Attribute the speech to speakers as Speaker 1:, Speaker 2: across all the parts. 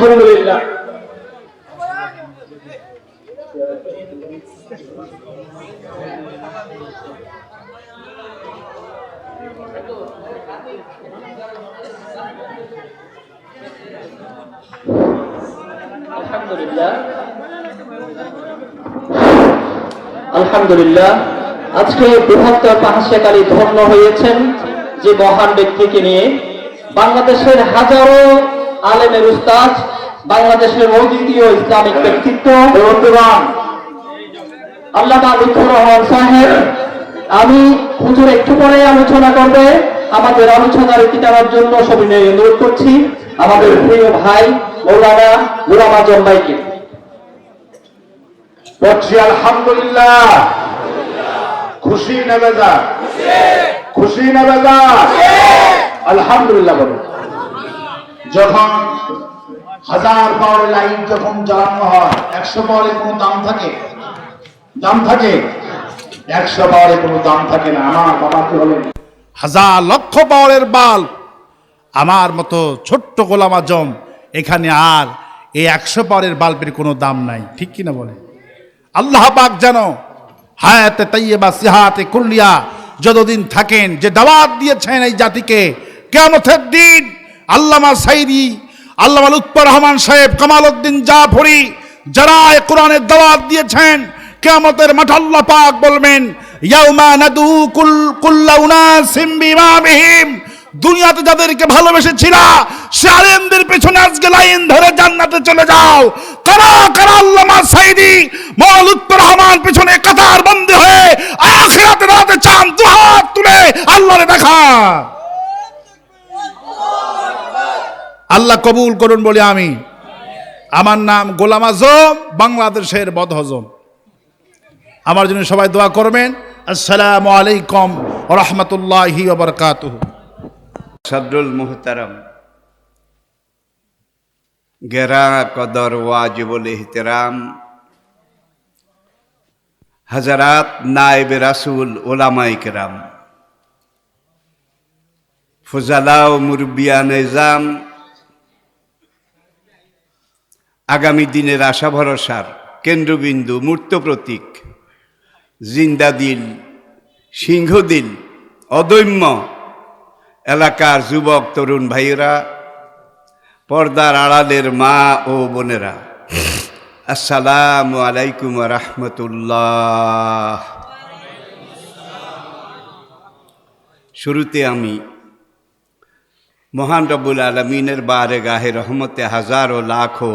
Speaker 1: আলহামদুলিল্লাহ। আলহামদুলিল্লাহ, আলহামদুলিল্লাহ। আজকে বৃহত্তর পাহাড়িয়াখালী ধন্য হয়েছেন যে মহান ব্যক্তিকে নিয়ে। বাংলাদেশের হাজারো আলেমের উস্তাদ, বাংলাদেশের অদ্বিতীয় ইসলামিক ব্যক্তিত্ব বর্তমান আল্লামা লুৎফর রহমান সাহেব। আমি হুজুর একটু পরে আলোচনা করবে, আমাদের আলোচনার ইতিটার জন্য সবিনয় অনুরোধ করছি আমাদের প্রিয় ভাই মৌলানা গোলাম আজম ভাইকে।
Speaker 2: বলছি আলহামদুলিল্লাহ। খুশি না বেজার? খুশি না বেজার? আলহামদুলিল্লাহ বলো। যখন 1000 পাওয়ারের লাইট যখন জ্বালানো হয়, 100 পাওয়ারের কোনো দাম থাকে? দাম থাকে? 100 পাওয়ারের কোনো দাম থাকে না। আমার বাবা কি বলেন,
Speaker 3: 1000 লক্ষ পাওয়ারের বাল্ব আমার মতো ছোট্ট গোলাম আজম, এখানে আর এই 100 পাওয়ারের বাল্বের কোনো দাম নাই। ঠিক কিনা বলে? আল্লাহ পাক যেন হায়াতে তাইয়্যিবা সিহাতে কুল্লিয়া যতদিন থাকেন, যে দাওয়াত দিয়েছেন এই জাতিকে, কিয়ামতের দিন আল্লামা সাইদি, আল্লামা লুৎফর রহমান সাহেব, কামাল উদ্দিন জাফরি, যারা এই কোরআনের দাওয়াত দিয়েছেন, কিয়ামতের মাঠে আল্লাহ পাক বলবেন ইয়াউমা নাদু কুল্লা উনাসিম বিইমামিহিম। দুনিয়াতে যাদেরকে ভালোবেসেছিলা সে আলেমদের পেছনে আজকে লাইন ধরে জান্নাতে চলে যাও। কারা কারা আল্লামা সাইদি, মাওলানা লুৎফর রহমান পেছনে কাতার বন্দী হয়ে আখিরাতে দাঁড়াতে চান? দুহাত তুলে আল্লাহরে দেখা। আল্লাহ কবুল করুন বলি আমি। আমার নাম গোলাম আজম, বাংলাদেশের বদহজম। আমার জন্য সবাই দোয়া করবেন। আসসালামু আলাইকুম ওয়া রাহমাতুল্লাহি ওয়া বারাকাতুহু।
Speaker 4: সদরুল মুহতারাম, গেরা কদর ওয়াজিবুল ইহতিরাম, হযরত নায়েবে রাসূল উলামায়ে কেরাম, ফুজালা ও মুরব্বিয়ান নিজাম, আগামী দিনের আশা ভরসার কেন্দ্রবিন্দু, মূর্ত প্রতীক, জিন্দা দিল, সিংহদিল, অদম্য এলাকার যুবক তরুণ ভাইয়েরা, পর্দার আড়ালের মা ও বোনেরা, আসসালামু আলাইকুম ওয়া রাহমাতুল্লাহ। শুরুতে আমি মহান রব্বুল আলামিনের বারগাহে রহমতে হাজারো লাখো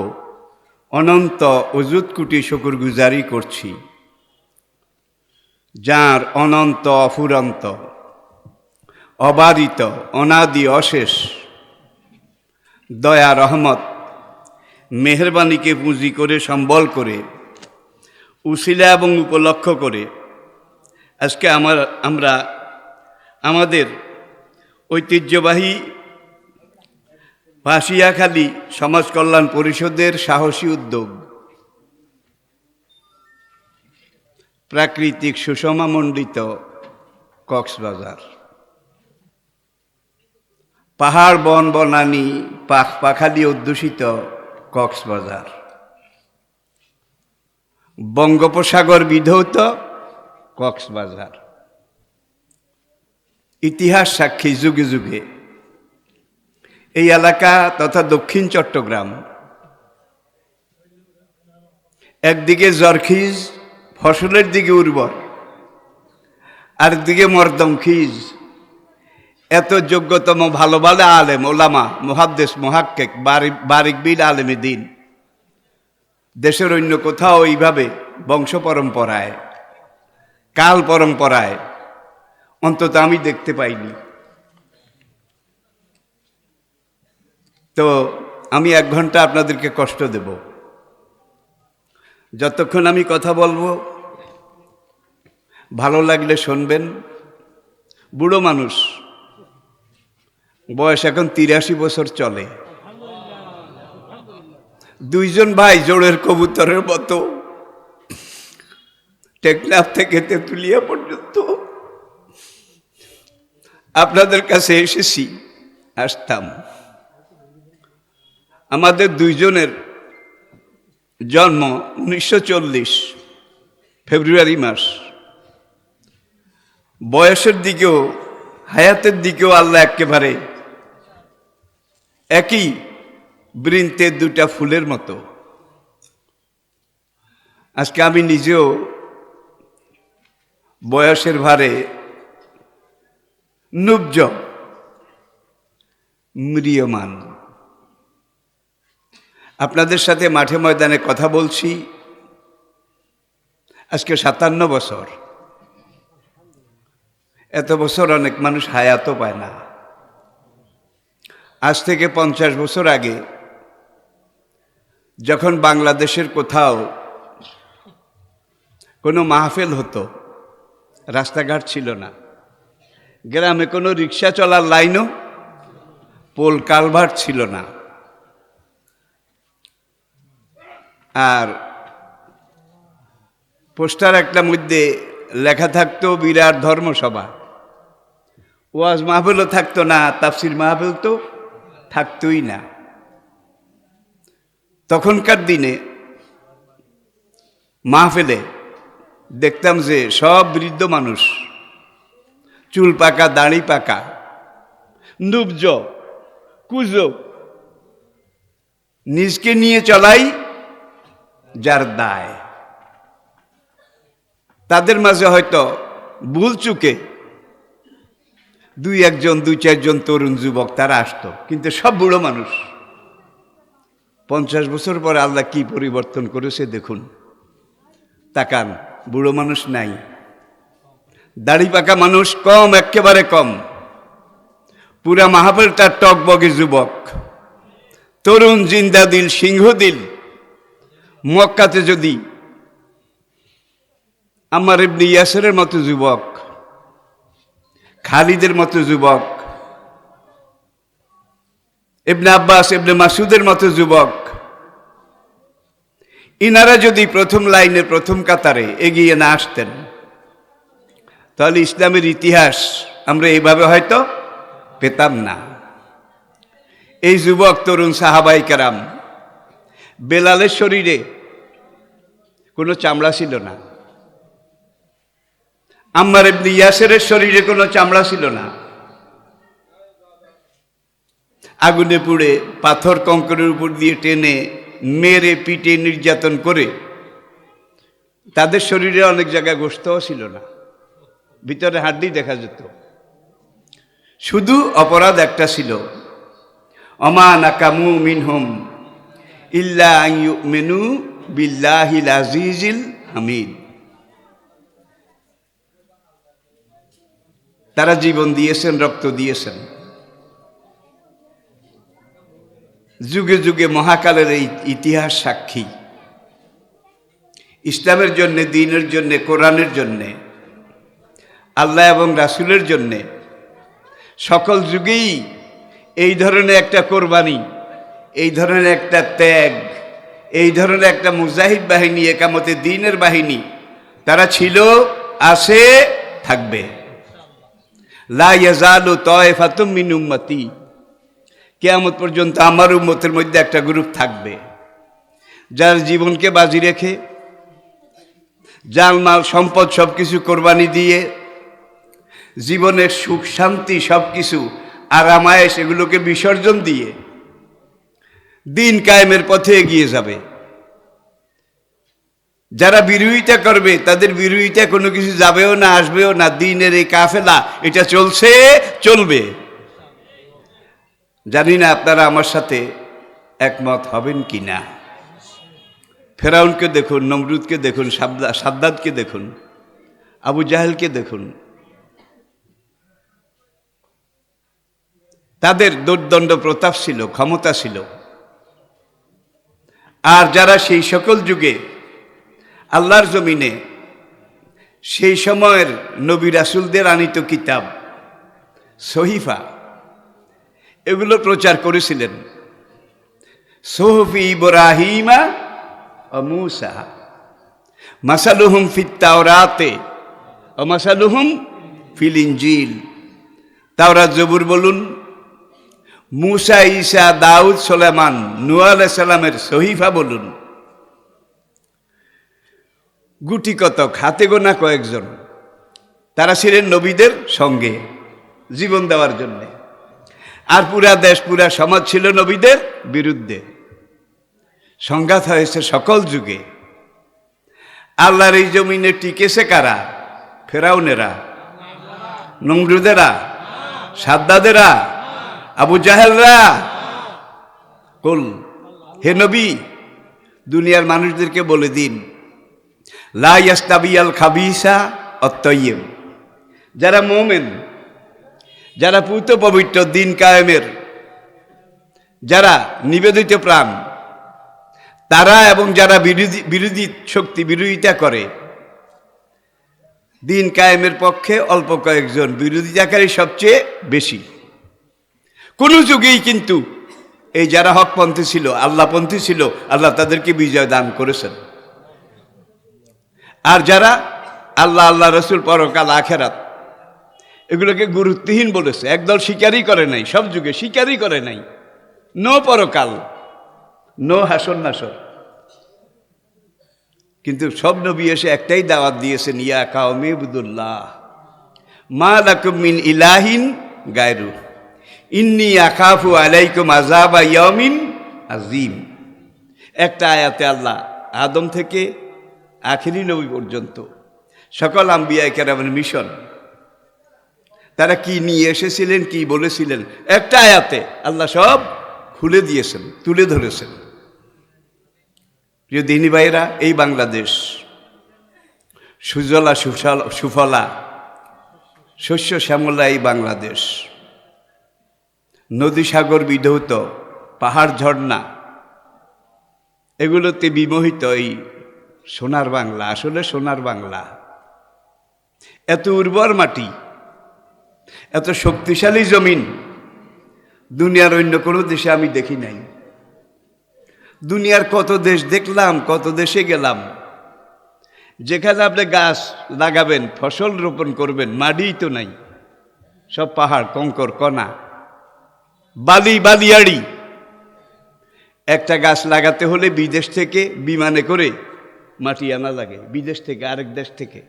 Speaker 4: অনন্ত অযুত কোটি শুকরগুজারি করছি, যার অনন্ত অফুরন্ত অবারিত অনাদি অশেষ দয়া রহমত মেহেরবানিকে পুঁজি করে সম্বল করে উসিলা এবং উপলক্ষ করে আজকে আমরা আমাদের ঐতিহ্যবাহী পাহাড়িয়াখালী সমাজ কল্যাণ পরিষদের সাহসী উদ্যোগ, প্রাকৃতিক সুষমামণ্ডিত কক্সবাজার, পাহাড় বন বনানী পাখালি অধ্যুষিত কক্সবাজার, বঙ্গোপসাগর বিধৌত কক্সবাজার, ইতিহাস সাক্ষী যুগে যুগে এই এলাকা তথা দক্ষিণ চট্টগ্রাম একদিকে জরখিজ, ফসলের দিকে উর্বর, আর দিকে মর্দমখিজ, এত যোগ্যতম ভালো ভালো আলেম ওলামা মুহাদ্দিস মুহাক্কিক বারিক বিল আলেমে দিন দেশের অন্য কোথাও এইভাবে বংশ পরম্পরায় কাল পরম্পরায় অন্তত আমি দেখতে পাইনি। তো আমি 1 ঘন্টা আপনাদেরকে কষ্ট দেব। যতক্ষণ আমি কথা বলবো ভালো লাগলে শুনবেন। বুড়ো মানুষ, বয়স এখন 83 বছর চলে। 2 ভাই জোড়ের কবুতরের মতো টেকনাফ থেকে তেঁতুলিয়া পর্যন্ত আপনাদের কাছে এসেছি, আসতাম। আমাদের দুইজনের জন্ম 1940 ফেব্রুয়ারি মাস। বয়সের দিকেও হায়াতের দিকেও আল্লাহ একেবারে একই বৃন্তের দুটা ফুলের মতো। আজকে আমি নিজেও বয়সের ভারে নুব্জ, ম্রিয়মান। আপনাদের সাথে মাঠে ময়দানে কথা বলছি আজকে 57 বছর। এত বছর অনেক মানুষ হায়াতও পায় না। আজ থেকে 50 বছর আগে যখন বাংলাদেশের কোথাও কোনো মাহফিল হতো, রাস্তাঘাট ছিল না, গ্রামে কোনো রিক্সা চলার লাইনও, পোল কালভার্ট ছিল না, আর পোস্টার একটা মধ্যে লেখা থাকতো বিরাট ধর্মসভা। ওয়াজ মাহফিলও থাকতো না, তাফসির মাহফিল তো থাকতোই না। তখনকার দিনে মাহফিলে দেখতাম যে সব বৃদ্ধ মানুষ, চুল পাকা, দাড়ি পাকা, নুব্জ, কুজো, নিজকে নিয়ে চলাই যার দায়। তাদের মাঝে হয়তো ভুল চুকে দুই চারজন তরুণ যুবক তারা আসতো, কিন্তু সব বুড়ো মানুষ। 50 বছর পর আল্লাহ কি পরিবর্তন করেছে দেখুন। তাকান, বুড়ো মানুষ নাই, দাড়ি পাকা মানুষ কম, একেবারে কম। পুরা মাহফিলটা টকবগে যুবক, তরুণ, জিন্দা দিল, সিংহ দিল। মক্কাতে যদি আম্মার ইবনে ইয়াসিরের মতো যুবক, খালিদের মতো যুবক, ইবনে আব্বাস, ইবনে মাসুদের মতো যুবক, ইনারা যদি প্রথম লাইনে, প্রথম কাতারে এগিয়ে না আসতেন, তাহলে ইসলামের ইতিহাস আমরা এইভাবে হয়তো পেতাম না। এই যুবক তরুণ সাহাবাই কেরাম, বেলালের শরীরে কোনো চামড়া ছিল না, আম্মার ইবনে ইয়াসিরের শরীরে কোনো চামড়া ছিল না। আগুনে পুড়ে, পাথর কঙ্করের উপর দিয়ে টেনে, মেরে পিটে নির্যাতন করে তাদের শরীরে অনেক জায়গায় গোশতও ছিল না, ভিতরে হাড্ডি দেখা যেত। শুধু অপরাধ একটা ছিল, অমা নাকামু মিনহুম ইল্লা আন ইউমিনু বিল্লাহিল আজিজিল হামিদ। তারা জীবন দিয়েছেন, রক্ত দিয়েছেন। যুগে যুগে মহাকালের এই ইতিহাস সাক্ষী, ইসলামের জন্যে, দ্বীনের জন্যে, কোরআনের জন্যে, আল্লাহ এবং রাসূলের জন্যে সকল যুগেই এই ধরনের একটা কোরবানি, এই ধরনের একটা ত্যাগ, এই ধরনের একটা মুজাহিদ বাহিনী, একামতে দ্বীনের বাহিনী তারা ছিল, আছে, থাকবে। লা ইয়াজালু তায়ফাতুম মিন উম্মতি, কিয়ামত পর্যন্ত আমার উম্মতের মধ্যে একটা গ্রুপ থাকবে যার জীবনকে বাজি রেখে, জানমাল সম্পদ সবকিছু কোরবানি দিয়ে, জীবনের সুখ শান্তি সবকিছু আরামায়েশ এগুলোকে বিসর্জন দিয়ে দিন কায়েমের পথে এগিয়ে যাবে। যারা বিরোধিতা করবে তাদের বিরোধিতা কোনো কিছু যাবেও না, আসবেও না। দ্বীনের এই কাফেলা এটা চলছে, চলবে। জানি না আপনারা আমার সাথে একমত হবেন কি না। ফেরাউনকে দেখুন, নমরুদকে দেখুন, সাদ্দাতকে দেখুন, আবু জাহেলকে দেখুন। তাদের দুর্দণ্ড প্রতাপ ছিল, ক্ষমতা ছিল। আর যারা সেই সকল যুগে আল্লাহর জমিনে সেই সময়ের নবী রাসূলদের আনিত কিতাব, সহিফা, এগুলো প্রচার করেছিলেন, সুহুফি ইব্রাহিমা ও মূসা, মাসালুহুম ফিত তাওরাতে ও মাসালুহুম ফিল ইনজিল। তাওরাত, জবুর বলুন, মুসা, ঈসা, দাউদ, সুলাইমান, নূহ আলাইহিস সালামের সহিফা বলুন, গুটি কতক, হাতে গোনা কয়েকজন, তারা ছিলেন নবীদের সঙ্গে জীবন দেওয়ার জন্য। আর পুরা দেশ, পুরা সমাজ ছিল নবীদের বিরুদ্ধে। সংঘাত হয়েছে সকল যুগে। আল্লাহর এই জমিনে টিকেছে কারা? ফেরাউনেরা, নমরুদেরা, সাদ্দাদেরা, আবু জাহেলরা। কুল, হে নবী, দুনিয়ার মানুষদেরকে বলে দিন, লা ইয়াস্তাবিয়াল খাবিসা অত-তয়্যিব। যারা মুমিন, যারা পূত পবিত্র, দিন কায়েমের, যারা নিবেদিত প্রাণ, তারা এবং যারা বিরোধী শক্তি বিরোধিতা করে, দিন কায়েমের পক্ষে অল্প কয়েকজন, বিরোধিতাকারী সবচেয়ে বেশি। কোন যুগেই কিন্তু এই যারা হকপন্থী ছিল, আল্লাহপন্থী ছিল, আল্লাহ তাদেরকে বিজয় দান করেছেন। আর যারা আল্লাহ, আল্লাহ রসুল, পরকাল, আখেরাত, এগুলোকে গুরুত্বহীন বলেছে, একদল স্বীকারই করে নাই, সব যুগে স্বীকারই করে নাই। নো পরকাল, নো হাসর নাসর। কিন্তু সব নবী এসে একটাই দাওয়াত দিয়েছেন, ইয়া কাওমি ইবুদুল্লাহ মা লাকুম মিন ইলাহিন গায়রু ইন্নী আখাফু আলাইকুম আযাবা ইয়াউমিন আযীম। একটা আয়াতে আল্লাহ আদম থেকে আখিরি নবী পর্যন্ত সকল আম্বিয়া কেরামের মিশন, তারা কি নিয়ে এসেছিলেন, কি বলেছিলেন, একটা আয়াতে আল্লাহ সব খুলে দিয়েছেন, তুলে ধরেছেন। প্রিয় দিনী ভাইরা, এই বাংলাদেশ সুজলা সুফলা, শস্য শ্যামলা এই বাংলাদেশ, নদী সাগর বিধৌত, পাহাড় ঝর্ণা, এগুলোতে বিমোহিত এই সোনার বাংলা। আসলে সোনার বাংলা, এত উর্বর মাটি, এত শক্তিশালী জমিন দুনিয়ার অন্য কোনো দেশে আমি দেখি নাই। দুনিয়ার কত দেশ দেখলাম, কত দেশে গেলাম, যেখানে আপনি গাছ লাগাবেন, ফসল রোপণ করবেন, মাটিই তো নাই, সব পাহাড়, কঙ্কর, কণা, বালি, বালিয়াড়ি। একটা গাছ লাগাতে হলে বিদেশ থেকে বিমানে করে মাটি আনা লাগে, বিদেশ থেকে, আরেক দেশ থেকে।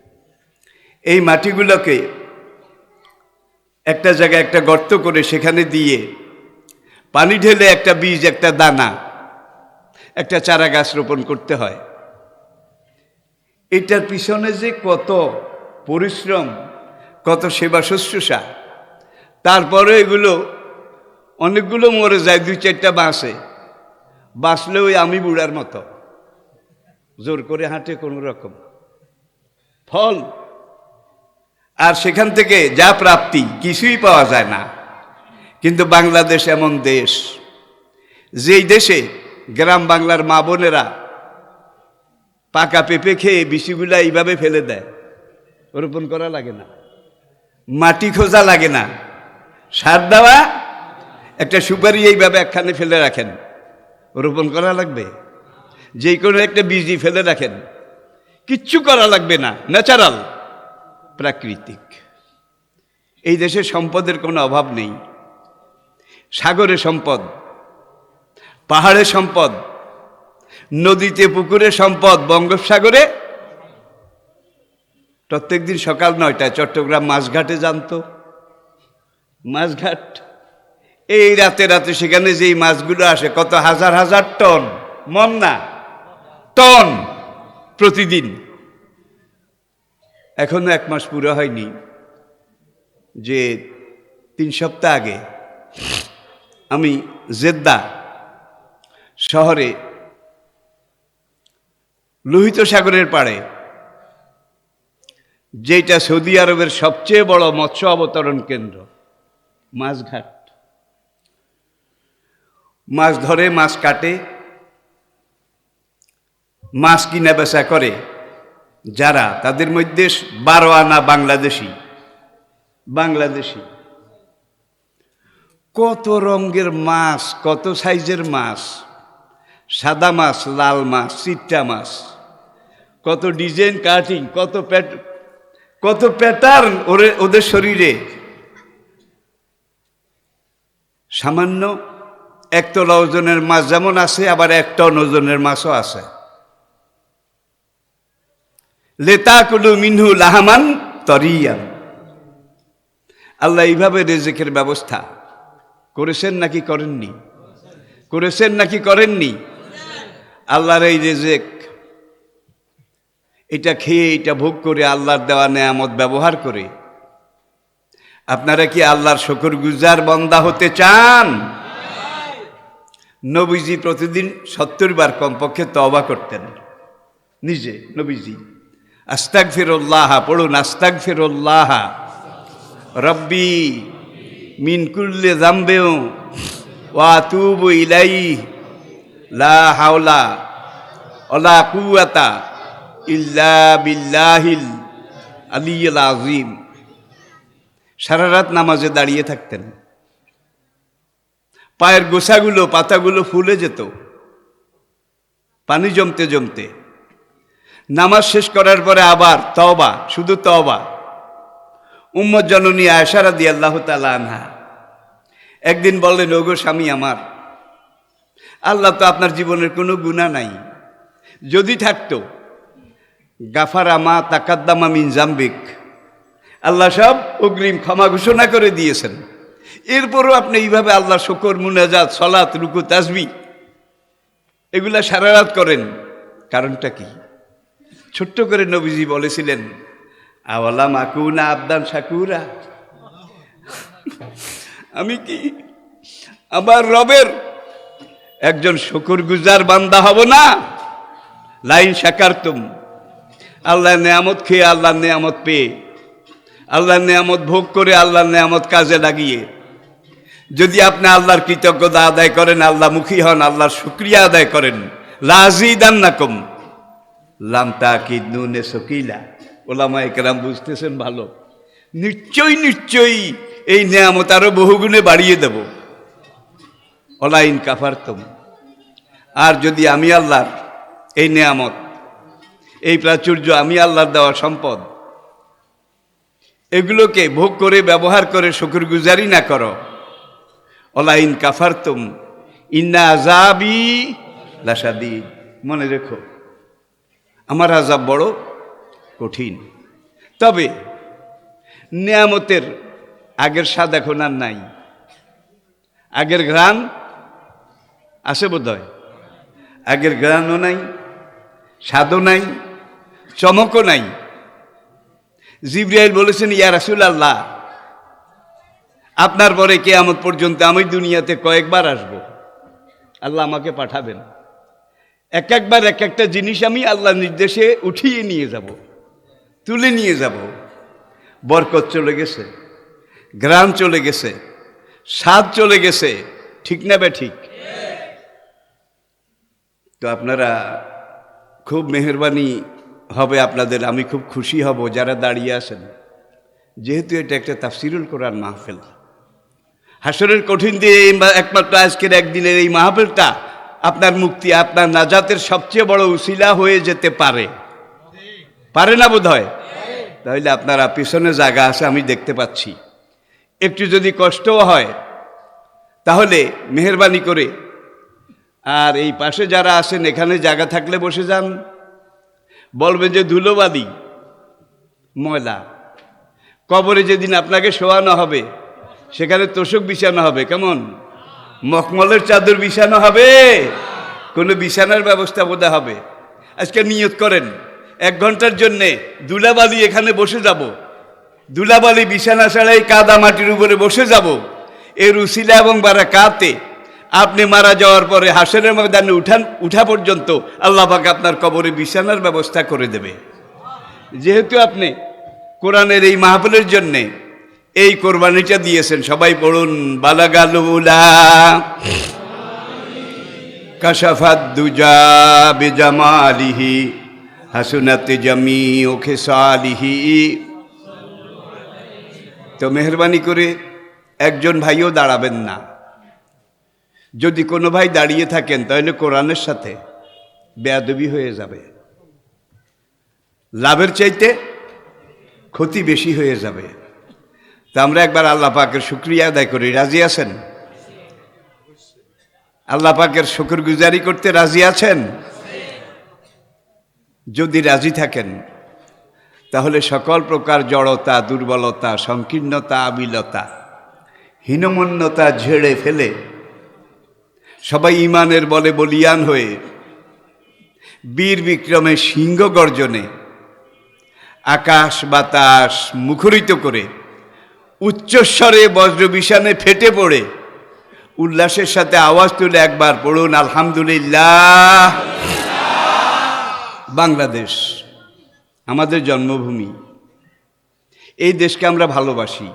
Speaker 4: এই মাটিগুলোকে একটা জায়গায় একটা গর্ত করে সেখানে দিয়ে পানি ঢেলে একটা বীজ, একটা দানা, একটা চারা গাছ রোপণ করতে হয়। এটার পিছনে যে কত পরিশ্রম, কত সেবা শুশ্রূষা। তারপরে এগুলো অনেকগুলো মরে যায়, 2-4টা বাঁচে, বাঁচলে ওই আমি বুড়ার মতো জোর করে হাঁটে কোনো রকম ফল। আর সেখান থেকে যা প্রাপ্তি কিছুই পাওয়া যায় না। কিন্তু বাংলাদেশ এমন দেশ, যেই দেশে গ্রাম বাংলার মা বোনেরা পাকা পেঁপে খেয়ে বিচিগুলা এইভাবে ফেলে দেয়, রোপণ করা লাগে না, মাটি খোঁজা লাগে না, সার দেওয়া, একটা সুপারি এইভাবে একখানে ফেলে রাখেন, রোপণ করা লাগবে? যে কোনো একটা বীজই ফেলে রাখেন, কিচ্ছু করা লাগবে না, ন্যাচারাল, প্রাকৃতিক। এই দেশে সম্পদের কোনো অভাব নেই। সাগরে সম্পদ, পাহাড়ে সম্পদ, নদীতে পুকুরে সম্পদ, বঙ্গোপসাগরে। প্রত্যেক দিন সকাল 9টায় চট্টগ্রাম মাছঘাটে জানতো, মাছঘাট, এই রাতে রাতে সেখানে যেই মাছগুলো আসে, কত হাজার হাজার টন, মন না, টন প্রতিদিন। এখনো 1 মাস পুরো হয়নি যে 3 সপ্তাহ আগে আমি জেদ্দা শহরে লোহিত সাগরের পাড়ে, যেটা সৌদি আরবের সবচেয়ে বড় মৎস্য অবতরণ কেন্দ্র, মাছঘাট, মাছ ধরে, মাছ কাটে, মাছ কিনা বেচা করে যারা, তাদের মধ্যে 12 আনা বাংলাদেশি। কত রঙের মাছ, কত সাইজের মাছ, সাদা মাছ, লাল মাছ, চিট্টা মাছ, কত ডিজাইন কাটিং, কত প্যাটার্ন ওদের শরীরে। সামান্য একতলা ওজনের মাছ যেমন আছে, আবার 1 টন ওজনের মাছও আছে। লেতাকুলু মিনহু লাহামান তরিয়ান। আল্লাহ এইভাবে রিজিকের ব্যবস্থা করেছেন নাকি করেননি? করেছেন নাকি করেননি? আল্লাহর এই রিজিক, এটা খেয়ে, এটা ভোগ করে, আল্লাহর দেওয়া নেয়ামত ব্যবহার করে আপনারা কি আল্লাহর শুকরগুজার বান্দা হতে চান? নবীজি প্রতিদিন 70 বার কমপক্ষে তওবা করতেন নিজে। নবীজি আস্তাগফিরুল্লাহ পড়ুন, আস্তাগফিরুল্লাহ রব্বি মিন কুল্লি যামবিন ওয়া আতুবু ইলাইহি লা হাওলা ওয়ালা কুওয়াতা ইল্লা বিল্লাহিল আলিয়্যিল আযীম। সারা রাত নামাজে দাঁড়িয়ে থাকতেন, পায়ের গোছাগুলো, পাতাগুলো ফুলে যেত পানি জমতে জমতে। নামাজ শেষ করার পরে আবার তওবা, শুধু তওবা। উম্মত জননী আয়েশা রাদিয়াল্লাহু তাআলা আনহা একদিন বললেন, ওগো স্বামী আমার, আল্লাহ তো আপনার জীবনের কোনো গুনাহ নাই, যদি থাকতো গাফারা মা তাকাদ্দামা মিন জামবিক, আল্লাহ সব অগ্রিম ক্ষমা ঘোষণা করে দিয়েছেন, এরপরও আপনি এইভাবে আল্লাহ শুকর, মুনাজাত, সালাত, রুকু, তাসবিহ এগুলা সারা রাত করেন, কারণটা কি? ছোট্ট করে নবীজি বলেছিলেন, আওয়ালাম আকুনা আবদান শাকুরা, আমি কি আমার রবের একজন শুকরগুজার বান্দা হব না? লাইন শাকারতুম, আল্লাহর নেয়ামত খেয়ে, আল্লাহর নেয়ামত পেয়ে, আল্লাহর নেয়ামত ভোগ করে, আল্লাহর নেয়ামত কাজে লাগিয়ে যদি আপনি আল্লাহর কৃতজ্ঞতা আদায় করেন, আল্লাহ মুখী হন, আল্লাহর শুকরিয়া আদায় করেন, লাযীদান্নাকুম লাম তাকিদ নুনে সকিলা। ওলামায়ে কেরাম বুঝতেছেন ভালো, নিশ্চয়ই নিশ্চয়ই এই নেয়ামত আরো বহুগুণে বাড়িয়ে দেব। ওলাইন কাফারতুম, আর যদি আমি আল্লাহর এই নেয়ামত, এই প্রাচুর্য, আমি আল্লাহর দেওয়া সম্পদ, এগুলোকে ভোগ করে, ব্যবহার করে শুকরগুজারি না করো, ওলাইন কাফারতুম ইন্না আযাবি লাশাদীদ, মনে রেখো আমার আযাব বড় কঠিন। তবে নেয়ামতের আগের স্বাদ এখন আর নাই, আগের ঘ্রাণ আছে বোধহয়, আগের ঘ্রাণও নাই, স্বাদও নাই, চমকও নাই। জিবরাইল বলেছেন, ইয়া রাসূলুল্লাহ, আপনার পরে কিয়ামত পর্যন্ত আমি দুনিয়াতে কয়েকবার আসব, আল্লাহ আমাকে পাঠাবেন, এক একবার এক একটা জিনিস আমি আল্লাহর নির্দেশে উঠিয়ে নিয়ে যাব, তুলে নিয়ে যাব। বরকত চলে গেছে, ঘ্রাণ চলে গেছে, স্বাদ চলে গেছে, ঠিক না বে ঠিক? তো আপনারা খুব মেহেরবানি হবে আপনাদের, আমি খুব খুশি হব যারা দাঁড়িয়ে আছেন, যেহেতু এটা একটা তাফসিরুল কোরআন মাহফিল। হাসরের কঠিন দিয়ে একমাত্র আজকের একদিনের এই মাহফিলটা আপনার মুক্তি, আপনার নাজাতের সবচেয়ে বড় উসিলা হয়ে যেতে পারে, পারে না বোধ হয়? তাহলে আপনারা পিছনে জায়গা আছে আমি দেখতে পাচ্ছি, একটু যদি কষ্টও হয় তাহলে মেহেরবানি করে, আর এই পাশে যারা আছেন এখানে জায়গা থাকলে বসে যান। বলবেন যে ধুলোবালি, ময়লা, কবরে যেদিন আপনাকে শোয়ানো হবে সেখানে তোষক বিছানো হবে, কেমন মখমলের চাদর বিছানো হবে, কোনো বিছানার ব্যবস্থা বোধহয় হবে। আজকে নিয়ত করেন 1 ঘন্টার জন্যে ধুলাবালি এখানে বসে যাব, ধুলাবালি বিছানা ছাড়াই কাদা মাটির উপরে বসে যাব। এর উসিলা এবং বারাকাতে আপনি মারা যাওয়ার পরে হাসরের ময়দানে উঠা পর্যন্ত আল্লাহ পাক আপনার কবরে বিছানার ব্যবস্থা করে দেবে। যেহেতু আপনি কোরআনের এই মাহফিলের জন্যে এই কোরবানিটা দিয়েছেন, সবাই পড়ুন, বালাগাল উলা কাশাফাত দুজা বিজামালিহি হাসুনাত জামিউ খিসালিহি। তো মেহেরবানি করে একজন ভাইও দাঁড়াবেন না, যদি কোনো ভাই দাঁড়িয়ে থাকেন তাহলে কোরআনের সাথে বেয়াদবি হয়ে যাবে, লাভের চাইতে ক্ষতি বেশি হয়ে যাবে। তা আমরা একবার আল্লাহ পাকের শুকরিয়া আদায় করি, রাজি আছেন? আল্লাহ পাকের শুকরগুজারি করতে রাজি আছেন? যদি রাজি থাকেন তাহলে সকল প্রকার জড়তা, দুর্বলতা, সংকীর্ণতা, আবিলতা, হীনমন্যতা ঝেড়ে ফেলে সবাই ঈমানের বলে বলিয়ান হয়ে বীর বিক্রমে সিংহ গর্জনে আকাশ বাতাস মুখরিত করে উচ্চস্বরে বজ্রবিষাণে ফেটে পড়ে উল্লাসের সাথে আওয়াজ তুলে একবার পড়ুন আলহামদুলিল্লাহ। বাংলাদেশ আমাদের জন্মভূমি, এই দেশকে আমরা ভালোবাসি।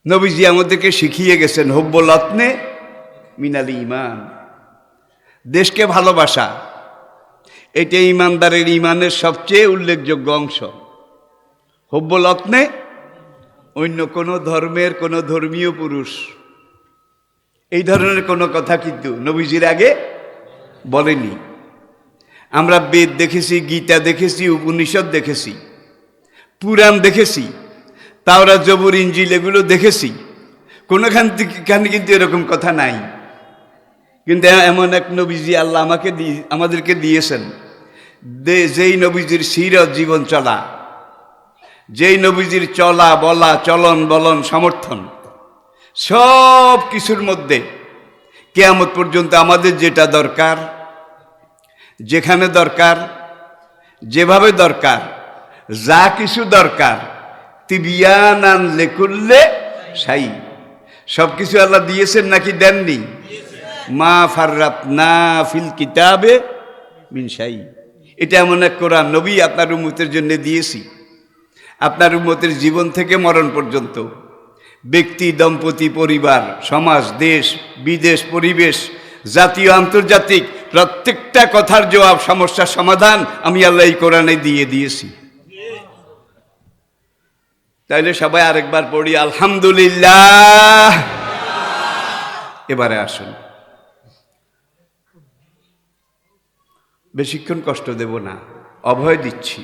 Speaker 4: নবীজি আমাদেরকে শিখিয়ে গেছেন হুব্বুল ওয়াতনে মিনাল ঈমান, দেশকে ভালোবাসা এটা ঈমানদারের ঈমানের সবচেয়ে উল্লেখযোগ্য অংশ। হুব্বুল ওয়াতনে, অন্য কোনো ধর্মের কোনো ধর্মীয় পুরুষ এই ধরনের কোনো কথা কিন্তু নবীজির আগে বলেনি। আমরা বেদ দেখেছি, গীতা দেখেছি, উপনিষদ দেখেছি, পুরাণ দেখেছি, তাওরাত জবুর ইনজিল এগুলো দেখেছি, কোনোখানে কিন্তু এরকম কথা নাই। কিন্তু এমন এক নবীজি আল্লাহ আমাদেরকে দিয়েছেন, যেই নবীজির সিরত জীবন চলা, যেই নবীজির চলা বলা চলন বলন সমর্থন সব কিছুর মধ্যে কিয়ামত পর্যন্ত আমাদের যেটা দরকার, যেখানে দরকার, যেভাবে দরকার, যা কিছু দরকার, তিবিয়ানান লিকুল্লি শাই, সব কিছু আল্লাহ দিয়েছেন নাকি দেননি? মা ফাররাতনা ফিল কিতাবে মিন শাই। এটা এমন এক কোরআন নবী আপনার উম্মতের জন্য দিয়েছি। আপনার উম্মতের জীবন থেকে মরণ পর্যন্ত ব্যক্তি, দম্পতি, পরিবার, সমাজ, দেশ, বিদেশ, পরিবেশ, জাতীয় আন্তর্জাতিক প্রত্যেকটা কথার জবাব, সমস্যার সমাধান আমি আল্লাহ এই কোরআনে দিয়ে দিয়েছি। তাইলে সবাই আরেকবার পড়ি আলহামদুলিল্লাহ। এবারে আসুন, বেশিক্ষণ কষ্ট দেব না, অভয় দিচ্ছি,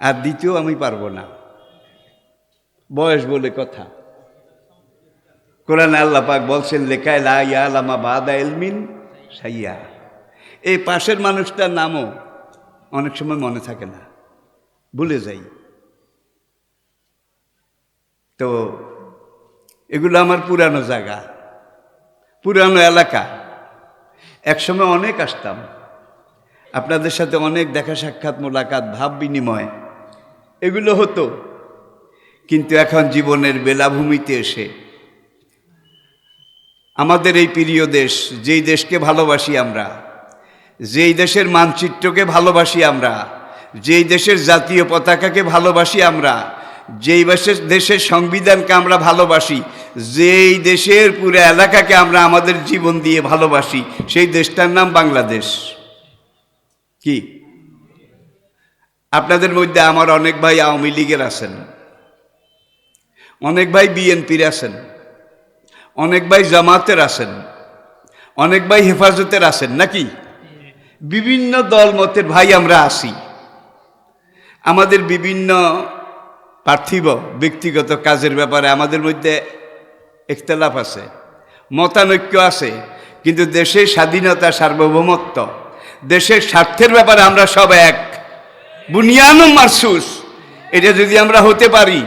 Speaker 4: আর দ্বিতীয় আমি পারবো না, বয়স বলে কথা। কোরআনে আল্লাহ পাক বলছেন লেখায় লা ইয়ালামা বাদা ইলমিন শাইয়া। এই পাশের মানুষটার নামও অনেক সময় মনে থাকে না, ভুলে যাই। তো এগুলো আমার পুরানো জায়গা, পুরানো এলাকা। একসময় অনেক আসতাম, আপনাদের সাথে অনেক দেখা সাক্ষাৎ, মোলাকাত, ভাব বিনিময় এগুলো হতো। কিন্তু এখন জীবনের বেলাভূমিতে এসে আমাদের এই প্রিয় দেশ, যেই দেশকে ভালোবাসি আমরা, যেই দেশের মানচিত্রকে ভালোবাসি আমরা, যেই দেশের জাতীয় পতাকাকে ভালোবাসি আমরা, যেই দেশের সংবিধানকে আমরা ভালোবাসি, যেই দেশের পুরো এলাকাকে আমরা আমাদের জীবন দিয়ে ভালোবাসি, সেই দেশটার নাম বাংলাদেশ। কি আপনাদের মধ্যে আমার অনেক ভাই আওয়ামী লীগের আছেন, অনেক ভাই বিএনপির আছেন, অনেক ভাই জামাতের আছেন, অনেক ভাই হেফাজতের আছেন, নাকি বিভিন্ন দল মতের ভাই আমরা আছি। আমাদের বিভিন্ন পার্থিব ব্যক্তিগত কাজের ব্যাপারে আমাদের মধ্যে ইখতিলাফ আছে, মতানৈক্য আছে, কিন্তু দেশের স্বাধীনতা, সার্বভৌমত্ব, দেশের স্বার্থের ব্যাপারে আমরা সব এক, বুনিয়ানুম মারসুস। এটা যদি আমরা হতে পারি,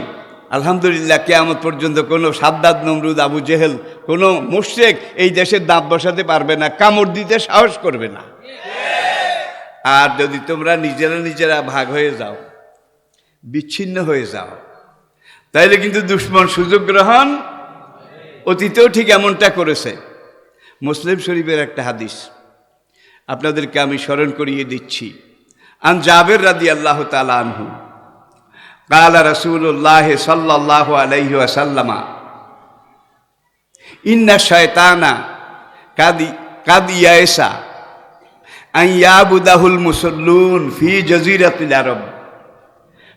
Speaker 4: আলহামদুলিল্লাহ, কিয়ামত পর্যন্ত কোনো সাদ্দাত, নমরুদ, আবু জেহেল, কোনো মুশরিক এই দেশের দাঁত বসাতে পারবে না, কামড় দিতে সাহস করবে না। আর যদি তোমরা নিজেরা ভাগ হয়ে যাও, বিচ্ছিন্ন হয়ে যাও, তাইলে কিন্তু দুশমন সুযোগ গ্রহণ, অতীতেও ঠিক এমনটা করেছে। মুসলিম শরীফের একটা হাদিস আপনাদেরকে আমি স্মরণ করিয়ে দিচ্ছি। আন জাবের রাদিয়াল্লাহু তাআলা আনহু ক্বালা রাসূলুল্লাহ সাল্লাল্লাহু আলাইহি ওয়াসাল্লাম ইন্না শায়তানা কাদ ইয়াসা আন ইয়াবুদাহুল মুসাল্লুন ফি জাজিরাতিল আরব।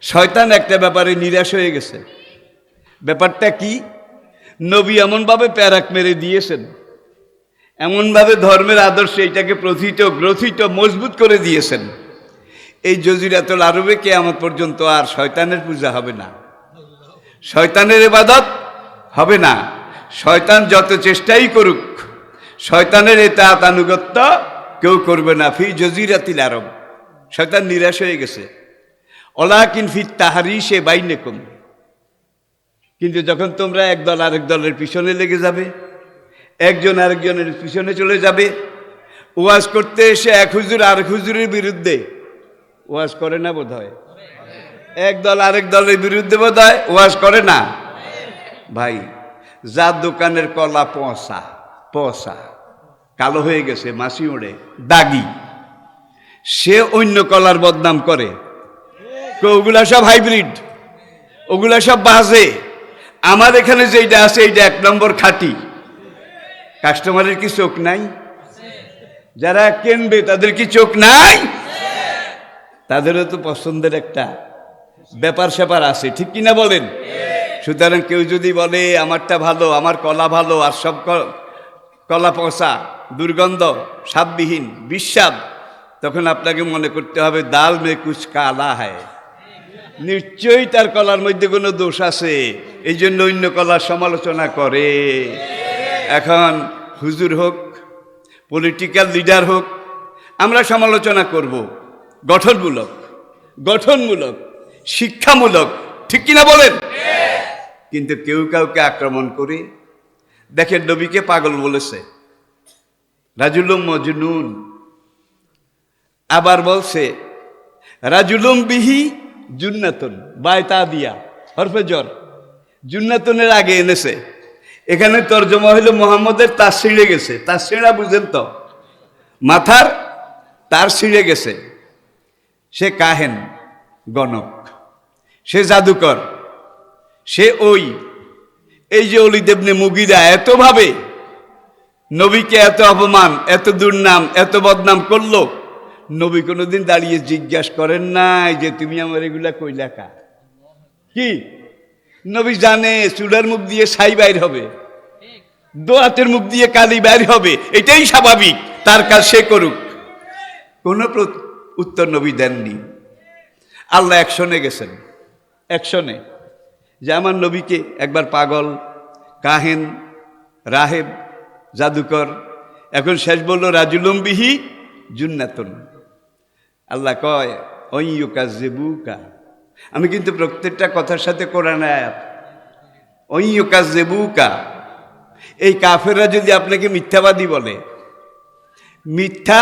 Speaker 4: শয়তান একটা ব্যাপারে নিরাশ হয়ে গেছে। ব্যাপারটা কি? নবী এমনভাবে প্যারাক মেরে দিয়েছেন, এমনভাবে ধর্মের আদর্শে এটাকে গ্রথিত মজবুত করে দিয়েছেন, এই জজিরাতুল আরবে কিয়ামত পর্যন্ত আর শয়তানের পূজা হবে না, শয়তানের ইবাদত হবে না, শয়তান যত চেষ্টাই করুক, শয়তানের এতাআত আনুগত্য কেউ করবে না। ফি জজিরাতিল আরব, শয়তান নিরাশ হয়ে গেছে। ওয়ালাকিন ফিত তাহরিশে বাইনাকুম, কিন্তু যখন তোমরা এক দল আরেক দলের পিছনে লেগে যাবে, একজন আরেকজনের পিছনে চলে যাবে, ওয়াজ করতে এসে এক হুজুর আরেক হুজুরের বিরুদ্ধে ওয়াজ করে না বোধ হয়, এক দল আরেক দলের বিরুদ্ধে বোধ হয় ওয়াজ করে না। ভাই, যার দোকানের কলা পচা পচা কালো হয়ে গেছে, মাছি ওড়ে, দাগি, সে অন্য কলার বদনাম করে, ওগুলা সব হাইব্রিড, ওগুলা সব বাজে, আমার এখানে যেটা আছে এইটা এক নম্বর খাঁটি। কাস্টমারের কি চোখ নাই? যারা কিনবে তাদের কি চোখ নাই? তাদেরও তো পছন্দের একটা ব্যাপার স্যাপার আছে, ঠিক কিনা বলেন? সুতরাং কেউ যদি বলে আমারটা ভালো, আমার কলা ভালো, আর সব কলা পচা, দুর্গন্ধ, স্বাদবিহীন, বিস্বাদ, তখন আপনাকে মনে করতে হবে দাল মে কুছ কালা হয়, নিশ্চয়ই তার কলার মধ্যে কোনো দোষ আছে, এই জন্য অন্য কলার সমালোচনা করে। এখন হুজুর হোক, পলিটিক্যাল লিডার হোক, আমরা সমালোচনা করব গঠনমূলক, গঠনমূলক, শিক্ষামূলক, ঠিক কিনা বলেন? কিন্তু কেউ কাউকে আক্রমণ করে, দেখেন নবীকে পাগল বলেছে, রাজুলুম মজনুন, আবার বলছে রাজুলুম বিহি জুন্নাতুন, বায়তা দিয়া হরফে জর, জুন্নাতুনের আগে এনেছে। এখানে তর্জমা হইল মোহাম্মদের তার ছিঁড়ে গেছে। তার ছিঁড়া বুঝেন তো, মাথার তার ছিঁড়ে গেছে। সে কাহেন, গণক, সে জাদুকর, সে এই যে অলিদ ইবনে মুগিরা এতভাবে নবীকে এত অপমান, এত দুর্নাম, এত বদনাম করলো, নবী কোনোদিন দাঁড়িয়ে জিজ্ঞাসা করেন নাই যে তুমি আমার এগুলা কইলা কা? কি নবী জানে চুলার মুখ দিয়ে ছাই বাইর হবে, দোয়াতের মুখ দিয়ে কালি বাইর হবে, এটাই স্বাভাবিক, তার কাজ সে করুক। কোনো উত্তর নবী দেননি। আল্লাহ অ্যাকশনে গেছেন, অ্যাকশনে, যে আমার নবীকে একবার পাগল, কাহেন, রাহেব, জাদুকর, এখন শেষ বলল রাজুলুম বিহি জুন্নাতুন। আল্লাহ কয় অইয়ুকাজ্জিবুকা, আমি কিন্তু প্রত্যেকটা কথার সাথে কোরআন আয়াত, অইয়ুকাজ্জিবুকা, এই কাফেররা যদি আপনাকে মিথ্যাবাদী বলে, মিথ্যা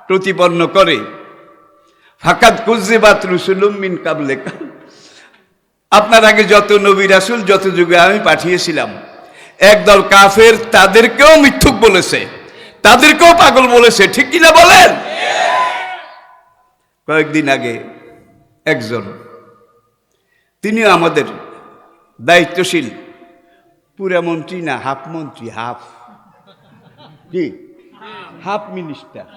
Speaker 4: প্রতিপন্ন করে, ফাকাদ কুযযিবাত রুসুলুম মিন কাবলিকা, আপনার আগে যত নবী রাসূল যত যুগে আমি পাঠিয়েছিলাম, একদল কাফের তাদেরকেও মিথ্যুক বলেছে, তাদেরকেও পাগল বলেছে, ঠিক কিনা বলেন? কয়েকদিন আগে একজন, তিনি আমাদের দায়িত্বশীল পুরা মন্ত্রী না, হাফ মন্ত্রী, হাফ কি হাফ মিনিস্টার,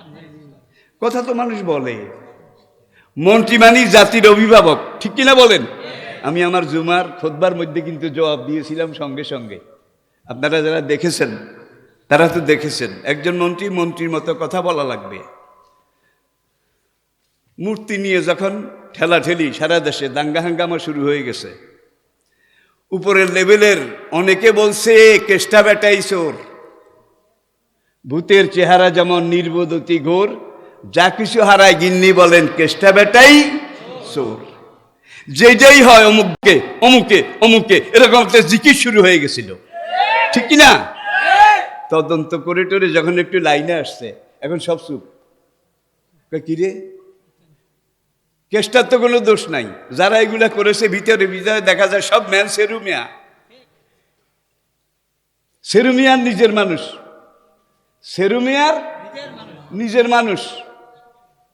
Speaker 4: কথা তো মানুষ বলে, মন্ত্রী মানে জাতির অভিভাবক, ঠিক কিনা বলেন? আমি আমার জুমার খুতবার মধ্যে কিন্তু জবাব দিয়েছিলাম সঙ্গে সঙ্গে। আপনারা যারা দেখেছেন তারা তো দেখেছেন, একজন মন্ত্রী মন্ত্রীর মতো কথা বলা লাগবে। মূর্তি নিয়ে যখন ঠেলাঠেলি সারা দেশে দাঙ্গা হাঙ্গামা শুরু হয়ে গেছে, উপরের লেভেলের অনেকে বলছে কেষ্টা বেটাই চোর, ভূতের চেহারা যেমন নির্বোধতি ঘোর, যা কিছু হারায় গিন্নি বলেন কেষ্টা বেটাই চোর, যেটাই হয় অমুককে অমুকে অমুকে, এরকম একটা জিকির শুরু হয়ে গেছিল, ঠিক কিনা? তদন্ত করে টরে যখন একটু লাইনে আসছে, এখন সব চুপ। কিরে, কেষ্টার তো কোনো দোষ নাই, যারা এগুলা করেছে ভিতরে ভিতরে দেখা যায় সব ম্যান সেরুমিয়া, সেরুমিয়ার নিজের মানুষ, সেরুমিয়ার নিজের মানুষ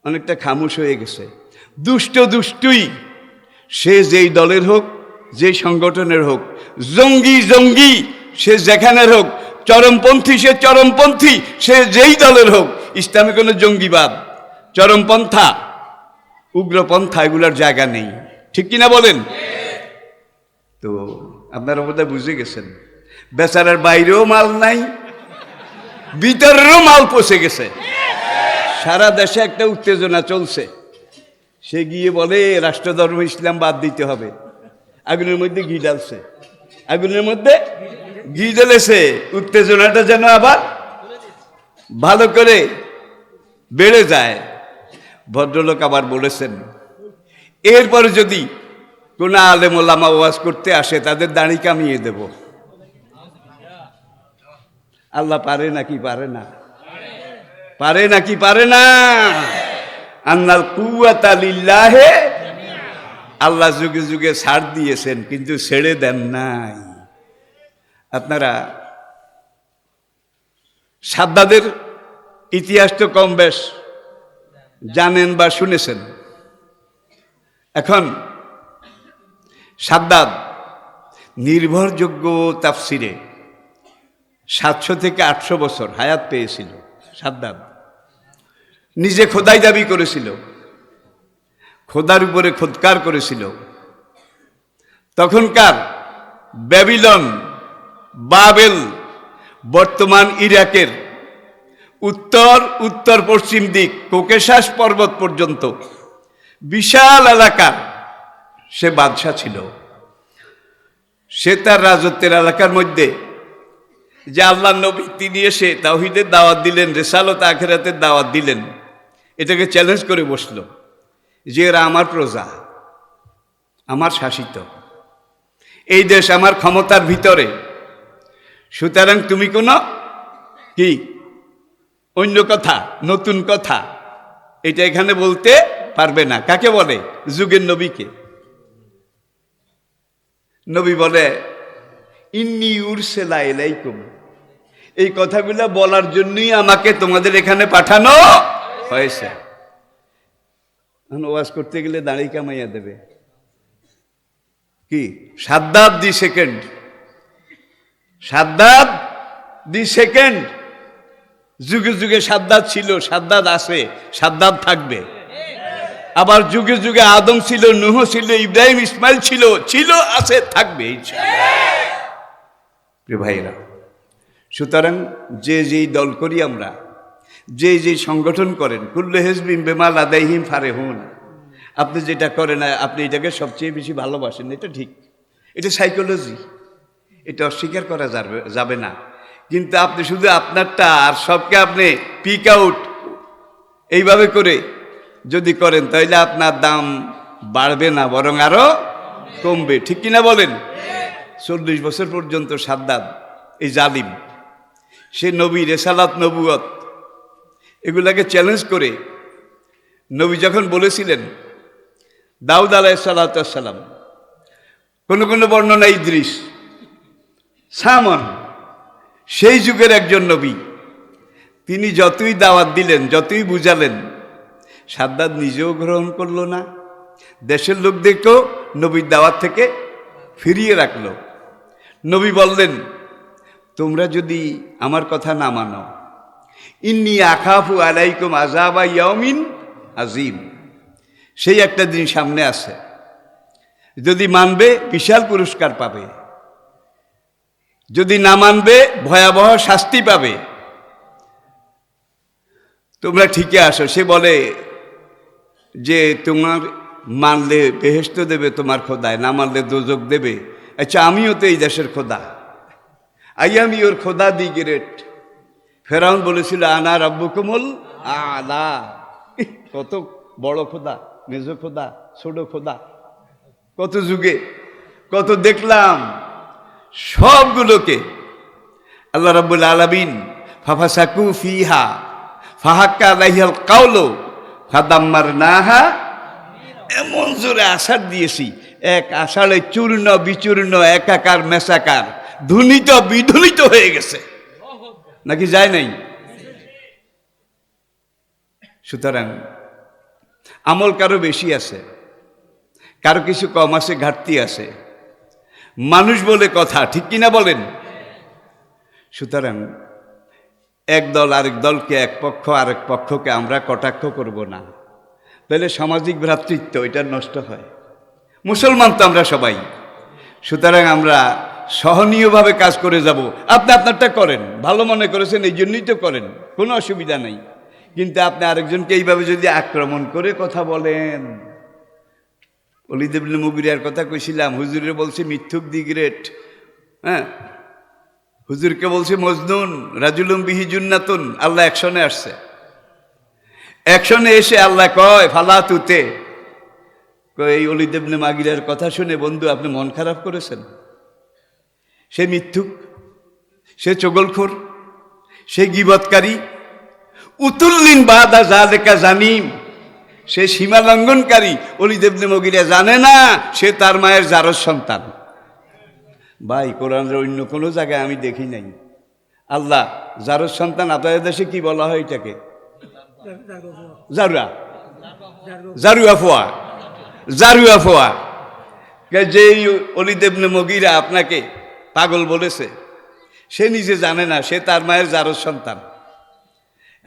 Speaker 4: অনেকটা খামোশ হয়ে গেছে। দুষ্ট দুষ্টুই, সে যেই দলের হোক, যে সংগঠনের হোক, জঙ্গি জঙ্গি সে যেখানের হোক, চরমপন্থী সে চরমপন্থী, সে যেই দলের হোক, ইসলামে কোনো জঙ্গিবাদ, চরমপন্থা, উগ্রপন্থা এগুলোর জায়গা নেই, ঠিক কিনা বলেন? তো আপনারা বোধহয় বুঝে গেছেন, বেচারার বাইরেও মাল নাই, ভিতরেরও মাল পচে গেছে, সারা দেশে একটা উত্তেজনা চলছে। সে গিয়ে বলে রাষ্ট্রধর্ম ইসলাম বাদ দিতে হবে, আগুনের মধ্যে ঘি ঢালছে, আগুনের মধ্যে ঘি জ্বলেছে, উত্তেজনাটা যেন আবার ভালো করে বেড়ে যায়। ভদ্রলোক আবার বলেছেন, এরপরে যদি কোন আলেম ওলামা ওয়াজ করতে আসে তাদের দাড়ি কামিয়ে দেব। আল্লাহ পারে নাকি পারে না? পারে নাকি পারে না? আন্নাল কুওয়াতা লিল্লাহে। আল্লাহ যুগে যুগে ছাড় দিয়েছেন কিন্তু ছেড়ে দেন নাই। আপনারা সাদ্দাদের ইতিহাস তো কম বেশ জানেন বা শুনেছেন। এখন সাদ্দাদ নির্ভরযোগ্য তাফসিরে 700 থেকে 800 বছর হায়াত পেয়েছিল। সাদ্দাদ নিজে খোদাই দাবি করেছিল, খোদার উপরে খোদকার করেছিল। তখনকার ব্যাবিলন, বাবেল, বর্তমান ইরাকের উত্তর উত্তর পশ্চিম দিক কোকেশাস পর্বত পর্যন্ত বিশাল এলাকা সে বাদশা ছিল। সে তার রাজত্বের এলাকার মধ্যে যে আল্লাহ নবী তিনি এসে তাওহীদের দাওয়াত দিলেন, রিসালাত আখিরাতের দাওয়াত দিলেন, এটাকে চ্যালেঞ্জ করে বসলো যে এরা আমার প্রজা, আমার শাসিত, এই দেশ আমার ক্ষমতার ভিতরে, সুতরাং তুমি কোনো কি অন্য কথা, নতুন কথা এটা এখানে বলতে পারবে না। কাকে বলে? যুগের নবীকে। নবী বলে ইন্নী উরসিলা ইলাইকুম, এই কথাগুলো বলার জন্যই আমাকে তোমাদের এখানে পাঠানো হয়েছে। ওয়াজ করতে গেলে দাড়ি কামাইয়া দেবে কি? Shaddad the second, Shaddad the second. যুগে যুগে সাদ্দাদ ছিল, সাদ্দাদ আছে, সাদ্দাদ থাকবে। আবার যুগে যুগে আদম ছিল, নূহ ছিল, ইব্রাহিম ইসমাইল ছিল, ছিল, আছে, থাকবে ভাইরা। সুতরাং যে যেই দল করি আমরা, যে যে সংগঠন করেন, কুল্লু হিজবিন বিমা লাদাইহিম ফারিহুন, আপনি যেটা করেন আপনি এটাকে সবচেয়ে বেশি ভালোবাসেন, এটা ঠিক, এটা সাইকোলজি, এটা অস্বীকার করা যাবে না। কিন্তু আপনি শুধু আপনারটা আর সবকে আপনি পিক আউট এইভাবে করে যদি করেন তাহলে আপনার দাম বাড়বে না, বরং আরো কমবে। ঠিক কিনা বলেন? 40 বছর পর্যন্ত সাদ্দাদ এই জালিম, সে নবী, রেসালাত, নবুয়ত এগুলাকে চ্যালেঞ্জ করে নবী যখন বলেছিলেন দাউদ আলাইহিস সালাম, কোন কোন বর্ণনা ইদ্রিস, সামন, সেই যুগের একজন নবী, তিনি যতই দাওয়াত দিলেন, যতই বুঝালেন, সাদ্দাদ নিজেও গ্রহণ করলো না, দেশের লোকদেরকেও নবীর দাওয়াত থেকে ফিরিয়ে রাখলো। নবী বললেন, তোমরা যদি আমার কথা না মানো, ইন্নী আখাফু আলাইকুম আযাবা ইয়াউমিন আযীম, সেই একটা দিন সামনে আছে, যদি মানবে বিশাল পুরস্কার পাবে, যদি না মানবে ভয়াবহ শাস্তি পাবে। তোমরা ঠিকই আসো। সে বলে যে তোমার মানলে বেহেশত দেবে তোমার খোদায়, না মানলে দোজক দেবে। আচ্ছা, আমিও তো এই দেশের খোদা, আই এম ইওর খোদা দি গ্রেট। ফেরাউন বলেছিল আনা রাব্বুকুমুল আলা, কত বড় খোদা, মেজ খোদা, ছোট খোদা, কত যুগে কত দেখলাম। সবগুলোকে আল্লাহ রাব্বুল আলামিন ফাফাসাকু ফিহা ফাহাক্কা আলাইহিল কাউলু ফাদাম্মারনাহা, এমন জোরে আষাঢ় দিয়েছি, এক আষাঢ়ে চূর্ণ বিচূর্ণ, একাকার মেসাকার, ধুনিত বিধুনিত হয়ে গেছে, নাকি যায় নাই? সুতরাং আমল কারো বেশি আছে, কারো কিছু কম আছে, ঘাটতি আছে, মানুষ বলে কথা, ঠিক কিনা বলেন? সুতরাং এক দল আরেক দলকে, এক পক্ষ আরেক পক্ষকে আমরা কটাক্ষ করব না, তাহলে সামাজিক ভ্রাতৃত্ব এটা নষ্ট হয়। মুসলমান তো আমরা সবাই, সুতরাং আমরা সহনীয়ভাবে কাজ করে যাব। আপনি আপনারটা করেন, ভালো মনে করেছেন এই জন্যই তো করেন, কোনো অসুবিধা নেই। কিন্তু আপনি আরেকজনকে এইভাবে যদি আক্রমণ করে কথা বলেন, ওলীদ ইবনে মুগিরার কথা কইছিলাম, হুজুরে বলছে মিথ্যুক দি গ্রেট, হ্যাঁ, হুজুরকে বলছে মজনুন রাজুলুম বিহি জুন্নাতুন, আল্লাহ অ্যাকশনে আসছে। অ্যাকশনে এসে আল্লাহ কয় ফালা তুতে, কয় এই ওলীদ ইবনে মুগীরার কথা শুনে বন্ধু আপনি মন খারাপ করেছেন? সে মিথ্যুক, সে চগলখোর, সে গীবতকারী, উতুল্লিন বাদা জালেকা জানিম, সে সীমা লঙ্ঘনকারী। ওলীদ ইবনে মুগীরা জানে না সে তার মায়ের জারজ সন্তান। ভাই কোরআনের অন্য কোনো জায়গায় আমি দেখি নাই আল্লাহ জারজ সন্তান। আপনাদের দেশে কি বলা হয় এটাকে? জারুয়া, জারুয়া ফোয়া, জারুয়া ফোয়া। যে ওলীদ ইবনে মুগীরা আপনাকে পাগল বলেছে, সে নিজে জানে না সে তার মায়ের জারজ সন্তান।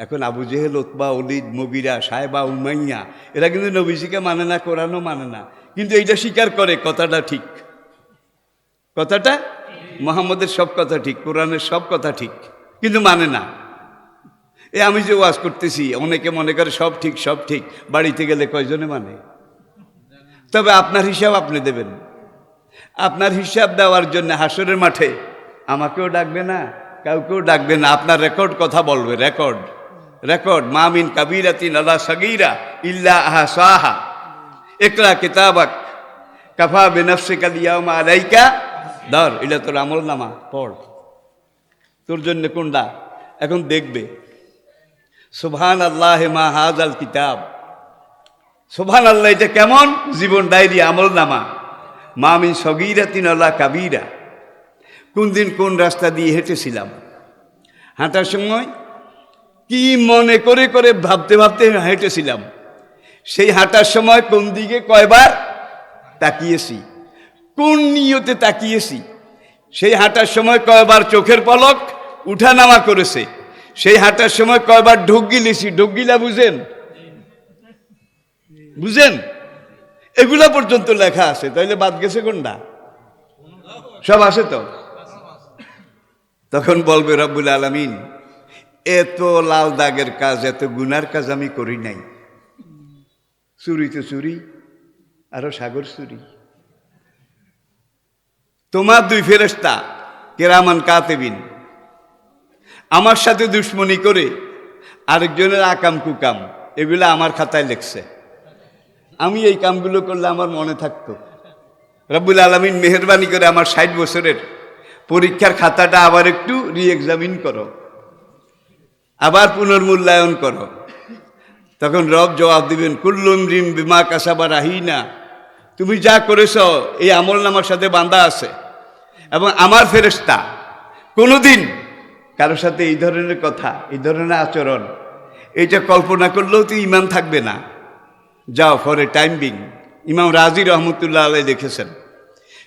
Speaker 4: এখন আবু জেহেল, উতবা, ওলীদ, মুগীরা, সাহেবা, উমাইয়া এরা কিন্তু নবীজিকে মানে না, কোরআনও মানে না, কিন্তু এইটা স্বীকার করে কথাটা ঠিক। কথাটা মুহাম্মদের সব কথা ঠিক, কোরআনের সব কথা ঠিক, কিন্তু মানে না। আমি যে ওয়াজ করতেছি অনেকে মনে করে সব ঠিক সব ঠিক, বাড়িতে গেলে কয়জনে মানে? তবে আপনার হিসাব আপনি দেবেন। আপনার হিসাব দেওয়ার জন্য হাসরের মাঠে আমাকেও ডাকবে না, কাউকেও ডাকবে না, আপনার রেকর্ড কথা বলবে। Record, record. মা মিন কাবীরাতিন আলা সাগীরা ইল্লা আহসাহা, ইকরা কিতাবাক কাফা বিনাফসিকা আল-ইয়াওমা আলাইকা দার। এটা তোর আমলনামা, পড়। তোর জন্য কোনটা? এখন দেখবে। সুবহানাল্লাহি মা হাযাল কিতাব, সুবহানাল্লাহ, এটা কেমন জীবন ডায়েরি, আমলনামা। মা মিন সগীরাতিন আলা কাবীরা, কোন দিন কোন রাস্তা দিয়ে হেঁটেছিলাম, হাঁটার সময় কি মনে করে করে ভাবতে ভাবতে হেঁটেছিলাম, সেই হাঁটার সময় কোন দিকে কয়বার তাকিয়েছি, কোন নিয়তে তাকিয়েছি, সেই হাঁটার সময় কয়বার চোখের পলক উঠানামা করেছে, সেই হাঁটার সময় কয়বার ঢোক গিলেছি। ঢোক গিলা বুঝেন? বুঝেন? এগুলা পর্যন্ত লেখা আছে। তাইলে বাদ গেছে কোনটা? সব আছে তো। তখন বলবে রব্বুল আলামিন, এত লাল দাগের কাজ, এত গুনার কাজ আমি করি নাই। চুরি তো চুরি, আরো সাগর চুরি। তোমার দুই ফেরেশতা কেরামান কাতিবিন আমার সাথে দুশ্মনী করে আরেকজনের আকাম কুকাম এগুলো আমার খাতায় লিখছে। আমি এই কামগুলো করলে আমার মনে থাকতো। রব্বুল আলামিন মেহেরবানি করে আমার 60 বছরের পরীক্ষার খাতাটা আবার একটু রি-এক্সামিন করো, আবার পুনর্মূল্যায়ন করো। তখন রব জবাব দিবেন, কুল্লু ইমরিন বিমা কাসাবা রাহিনা, তুমি যা করেছ এই আমলনামার সাথে বাঁধা আছে। এবং আমার ফেরেশতা কোনোদিন কারোর সাথে এই ধরনের কথা, এই ধরনের আচরণ, এইটা কল্পনা করলেও তো ইমান থাকবে না। যাও ফর এ টাইম বিং। ইমাম রাজি রহমতুল্লাহ আলাইহি দেখেছেন,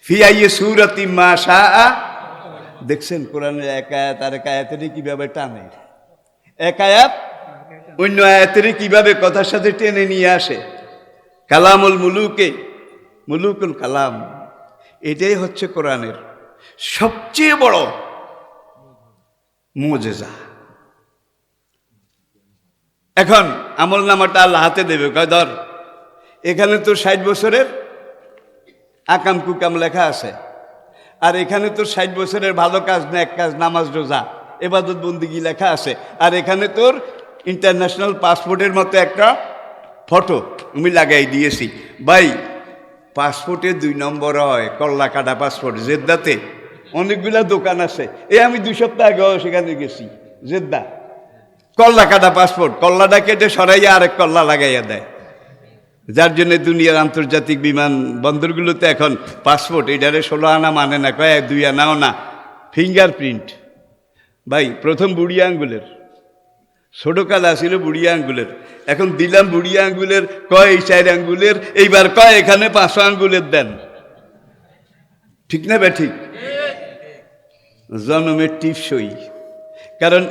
Speaker 4: ফি আইয়ি সূরাতিন মা শাআ। দেখছেন কোরআনের এক আয়াত আর এক আয়াতের কিভাবে টানে, এক আয়াত অন্য আয়াতের কিভাবে কথার সাথে টেনে নিয়ে আসে। কালামুল মুলুকে, মুলুকুল কালাম, এটাই হচ্ছে কোরআনের সবচেয়ে বড় মুজেজা। এখন আমলনামাটা আল্লাহ হাতে দেবে, কয় ধর, এখানে তো 60 বছরের আকাম কুকাম লেখা আছে, আর এখানে তোর 60 বছরের ভালো কাজ, নেক কাজ, নামাজ রোজা, ইবাদত বন্দেগী লেখা আছে, আর এখানে তোর ইন্টারন্যাশনাল পাসপোর্টের মতো একটা ফটো আমি লাগাই দিয়েছি। ভাই পাসপোর্টে 2 নম্বর হয়, কল্লা কাটা পাসপোর্ট। জেদ্দাতে অনেকগুলা দোকান আছে, আমি 2 সপ্তাহ আগেও সেখানে গেছি। জেদ্দা কল্লা কাটা পাসপোর্ট, কল্লাটা কেটে সরাইয়া আরেক কল্লা লাগাইয়া দেয়, যার জন্য দুনিয়ার আন্তর্জাতিক বিমান বন্দরগুলোতে এখন পাসপোর্ট এটারে 16 আনা মানে না, কয় 2 আনাও না, ফিঙ্গারপ্রিন্ট। ভাই প্রথম বুড়ি আঙ্গুলের, ছোটকাল আসিল বুড়ি আঙ্গুলের, এখন দিলাম বুড়ি আঙ্গুলের, কয় 4 আঙ্গুলের, এইবার কয় এখানে 5 আঙ্গুলের দেন। ঠিক না বে ঠিক? জন্মের টিপসই। কারণ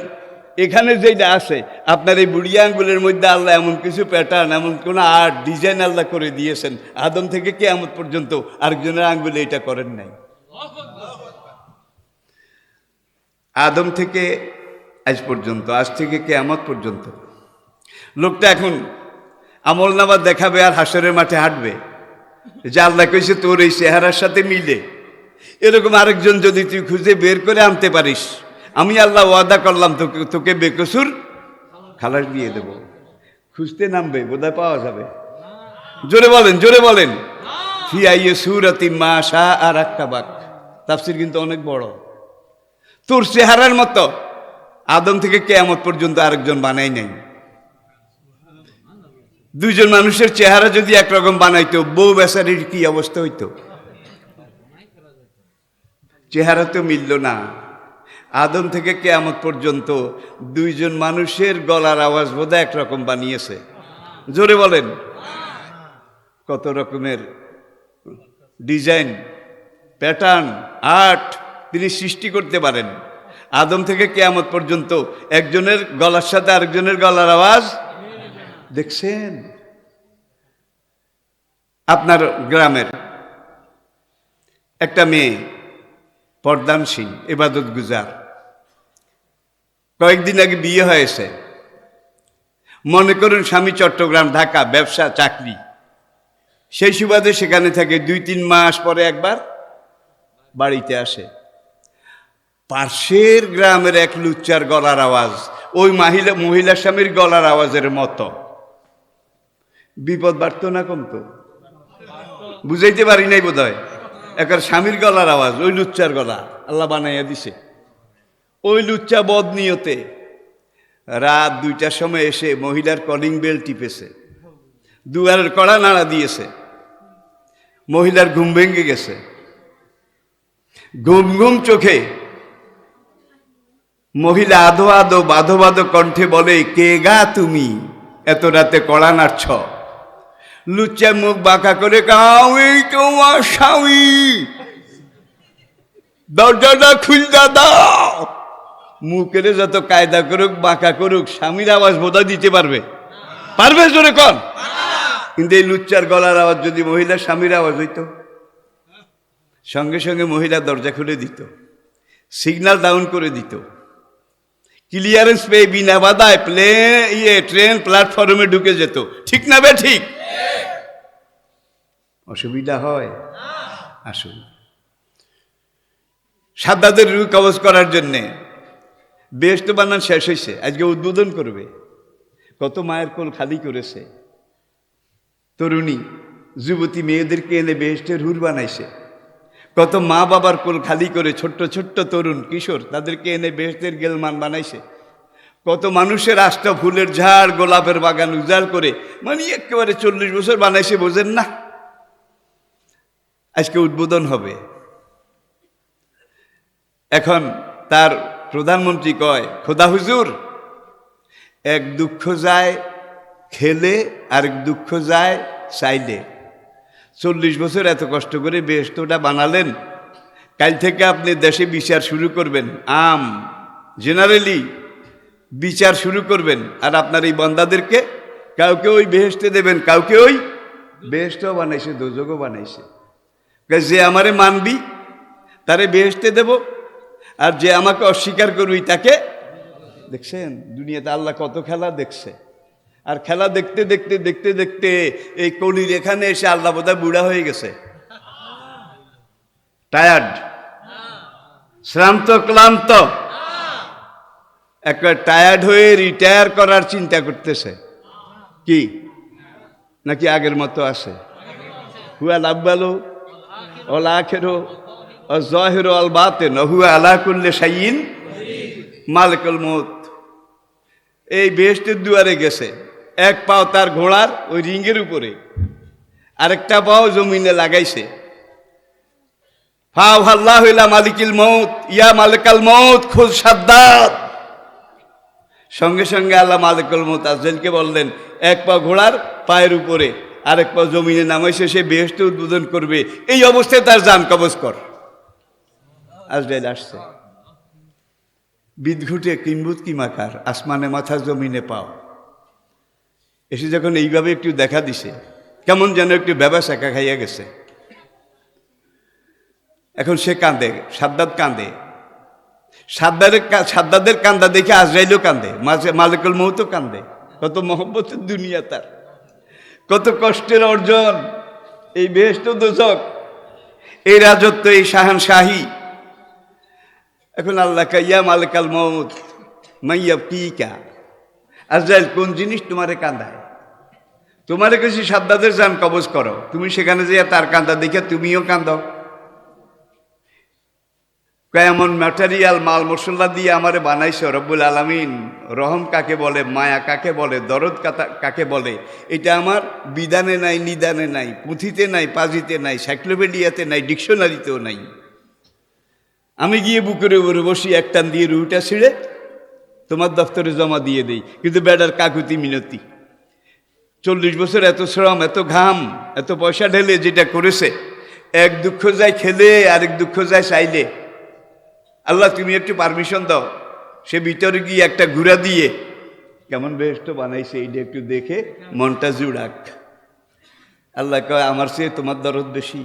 Speaker 4: এখানে যেটা আছে আপনার এই বুড়ি আঙ্গুলের মধ্যে আল্লাহ এমন কিছু প্যাটার্ন, এমন কোন আর্ট ডিজাইন আল্লাহ করে দিয়েছেন, আদম থেকে কিয়ামত পর্যন্ত আরেকজনের আঙ্গুলে এটা করেন নাই। আদম থেকে আজ পর্যন্ত, আজ থেকে কিয়ামত পর্যন্ত লোকটা এখন আমলনামা দেখাবে আর হাসরের মাঠে হাঁটবে যে আল্লাহ কইছে তোর এই চেহারার সাথে মিলে এরকম আরেকজন যদি তুই খুঁজে বের করে আনতে পারিস, আমি আল্লাহ ওয়াদা করলাম তোকে তোকে বেকসুর খালাস দিয়ে দেব। খুঁজতে নামবে, বোধহয় পাওয়া যাবে। জোরে বলেন, জোরে বলেন। ফিয়াইয়ে সুরাতি মাশা আর একটা বাক। তাফসীর কিন্তু অনেক বড়। তোর চেহারার মতো আদম থেকে কিয়ামত পর্যন্ত আরেকজন বানাই নাই। দুইজন মানুষের চেহারা যদি একরকম বানাইতো, বউ বেচারির কি অবস্থা হইতো? চেহারা তো মিলল না। আদম থেকে কিয়ামত পর্যন্ত দুইজন মানুষের গলার আওয়াজ বোধহয় একরকম বানিয়েছে। জোরে বলেন। কত রকমের ডিজাইন, প্যাটার্ন, আর্ট তিনি সৃষ্টি করতে পারেন। আদম থেকে কিয়ামত পর্যন্ত একজনের গলার সাথে আরেকজনের গলার আওয়াজ দেখছেন? আপনার গ্রামের একটা মেয়ে পর্দানসীন, ইবাদত গুজার, কয়েকদিন আগে বিয়ে হয়েছে। মনে করুন স্বামী চট্টগ্রাম, ঢাকা, ব্যবসা, চাকরি, সেই সুবাদে সেখানে থাকে। 2-3 মাস পরে একবার বাড়িতে আসে। পাশের গ্রামের এক লুচ্চার গলার আওয়াজ ওই মহিলা স্বামীর গলার আওয়াজের মতো। বিপদ বাড়তো না কমতো? বুঝাইতে পারি নাই বোধ হয়। একবার স্বামীর গলার আওয়াজ, ওই লুচ্চার গলা আল্লাহ বানাইয়া দিছে। ওই লুচ্চা বদনিয়তে রাত 2টার সময় এসে মহিলার কলিং বেল টিপেছে, দুয়ারের কড়া নাড়া দিয়েছে। মহিলার ঘুম ভেঙে গেছে। ঘুম ঘুম চোখে মহিলা আধো আধো বাধো বাধো কণ্ঠে বলে, কে গা তুমি, এত রাতে কড়া নাড়ছ? লুচ্চা মুখ বাঁকা করে, কাউই তোমার স্বামী, দরজাটা খুলদা দাও। মুখের যত কায়দা করুক, বাঁকা করুক, স্বামীর আওয়াজ বোধা দিতে পারবে? পারবে? জোরে কর। কিন্তু এই লুচ্চার গলার আওয়াজ যদি মহিলার স্বামীর আওয়াজ হইতো, সঙ্গে সঙ্গে মহিলা দরজা খুলে দিত, সিগন্যাল ডাউন করে দিত, ক্লিয়ারেন্স পেয়ে বিনা বাধায় ট্রেন প্ল্যাটফর্মে ঢুকে যেত। ঠিক না বে ঠিক? অসুবিধা হয়? আসুন, সাদ্দাদের রূহ কবজ করার জন্যে বেহেশত বানান শেষ হয়েছে, আজকে উদ্বোধন করবে। কত মায়ের কোল খালি করেছে। তরুণী যুবতী মেয়েদেরকে এনে বেহেশতের হুর বানাইছে। কত মা বাবার কোল খালি করে ছোট্ট ছোট্ট তরুণ কিশোর তাদেরকে এনে বেহেশতের গেলমান বানাইছে। কত মানুষের আস্থা ফুলের ঝাড়, গোলাপের বাগান উজাড় করে, মানে একেবারে 40 বছর বানাইছে, বোঝেন না? আজকে উদ্বোধন হবে। এখন তার প্রধানমন্ত্রী কয়, খোদা হুজুর, এক দুঃখ যায় খেলে, আরেক দুঃখ যায় চাইলে। 40 বছর এত কষ্ট করে বেহেশতটা বানালেন, কাল থেকে আপনি দেশে বিচার শুরু করবেন, জেনারেলি বিচার শুরু করবেন। আর আপনার এই বান্দাদেরকে কাউকে ওই বেহেশতে দেবেন, কাউকে ওই বেহেশতও বানাইছে, দোজখও বানাইছে। যে আমারে মানবি তারে বেহেশতে দেব, আর যে আমাকে অস্বীকার করবি তাকে। দেখছেন দুনিয়াতে আল্লাহ কত খেলা দেখছে। আর খেলা দেখতে দেখতে দেখতে দেখতে এই কলির এখানে এসে আল্লাহ বোধহয় বুড়া হয়ে গেছে, টায়ার্ড, শ্রান্ত ক্লান্ত, একটা টায়ার্ড হয়ে রিটায়ার করার চিন্তা করতেছে। কি নাকি আগের মতো আছে? হুয়া লাব্বালো অল আখিরু অয-যাহিরু আল বাতিন হুয়া আলা কুল্লি শাইইন মালিকুল মউত। এই বেহেশতের দুয়ারে গেছে, এক পাও তার ঘোড়ার ওই রিঙ্গের উপরে, আরেকটা পাও জমিনে লাগাইছে। ফাও আল্লাহু ইলা মালিকিল মউত, ইয়া মালিকাল মউত খুয সাদ্দাত। সঙ্গে সঙ্গে আল্লাহ মালিকুল মউত আজরাইলকে বললেন, এক পা ঘোড়ার পায়ের উপরে, আরেক পা জমিনে নামাইছে, সে বেহেশতে উদ্বোধন করবে। এই অবস্থায় তার জান কবজ কর। আজরাইল আসছে, বিদঘুটে কিম্বুত কি মাকার, আসমানে মাথা জমিনে পাও। এসে যখন এইভাবে একটু দেখা দিছে, কেমন যেন একটু ব্যবসা খাইয়া গেছে। এখন সে কাঁদে, সাদ্দাত কাঁদে। সাদ্দাদের কান্দা দেখে আজরাইলও কান্দে, মালিকুল মউতও কান্দে। কত মহব্বতের দুনিয়া তার, কত কষ্টের অর্জন এই বেহেশত দোজখ। এই রাজত্ব, এই শাহানশাহী। এখন আল্লাহ কাইয়া মালিকাল মউত মাইয়া পিকা, আজরাইল কোন জিনিস তোমারে কাঁদায়? তোমারে কাছে সাদ্দাদের জান কবজ করো, তুমি সেখানে যাইয়া তার কান্দা দেখে তুমিও কাঁদো। এমন ম্যাটেরিয়াল মাল মশলা দিয়ে আমারে বানাইছো রব্বুল আলামিন। রহম কাকে বলে, মায়া কাকে বলে, দরদ কাকে বলে, এটা আমার বিধানে নাই, নিদানে নাই, পুঁথিতে নাই, পাজিতে নাই, সাইক্লোপিডিয়াতে নাই, ডিকশনারিতেও নাই। আমি গিয়ে বুকের উপরে বসি, এক টান দিয়ে রুটা ছিঁড়ে তোমার দপ্তরে জমা দিয়ে দেই। কিন্তু বেটার কাকুতি মিনতি, 40 বছর এত শ্রম, এত ঘাম, এত পয়সা ঢেলে যেটা করেছে, এক দুঃখ যায় খেলে, আরেক দুঃখ যায় চাইলে। আল্লাহ তুমি একটু পারমিশন দাও, সে ভিতরে গিয়ে একটা ঘুরা দিয়ে কেমন বেহেশত বানাইছে এইটা একটু দেখে মনটা জুড়াক। আল্লাহ কয় আমার চেয়ে তোমার দরদ বেশি।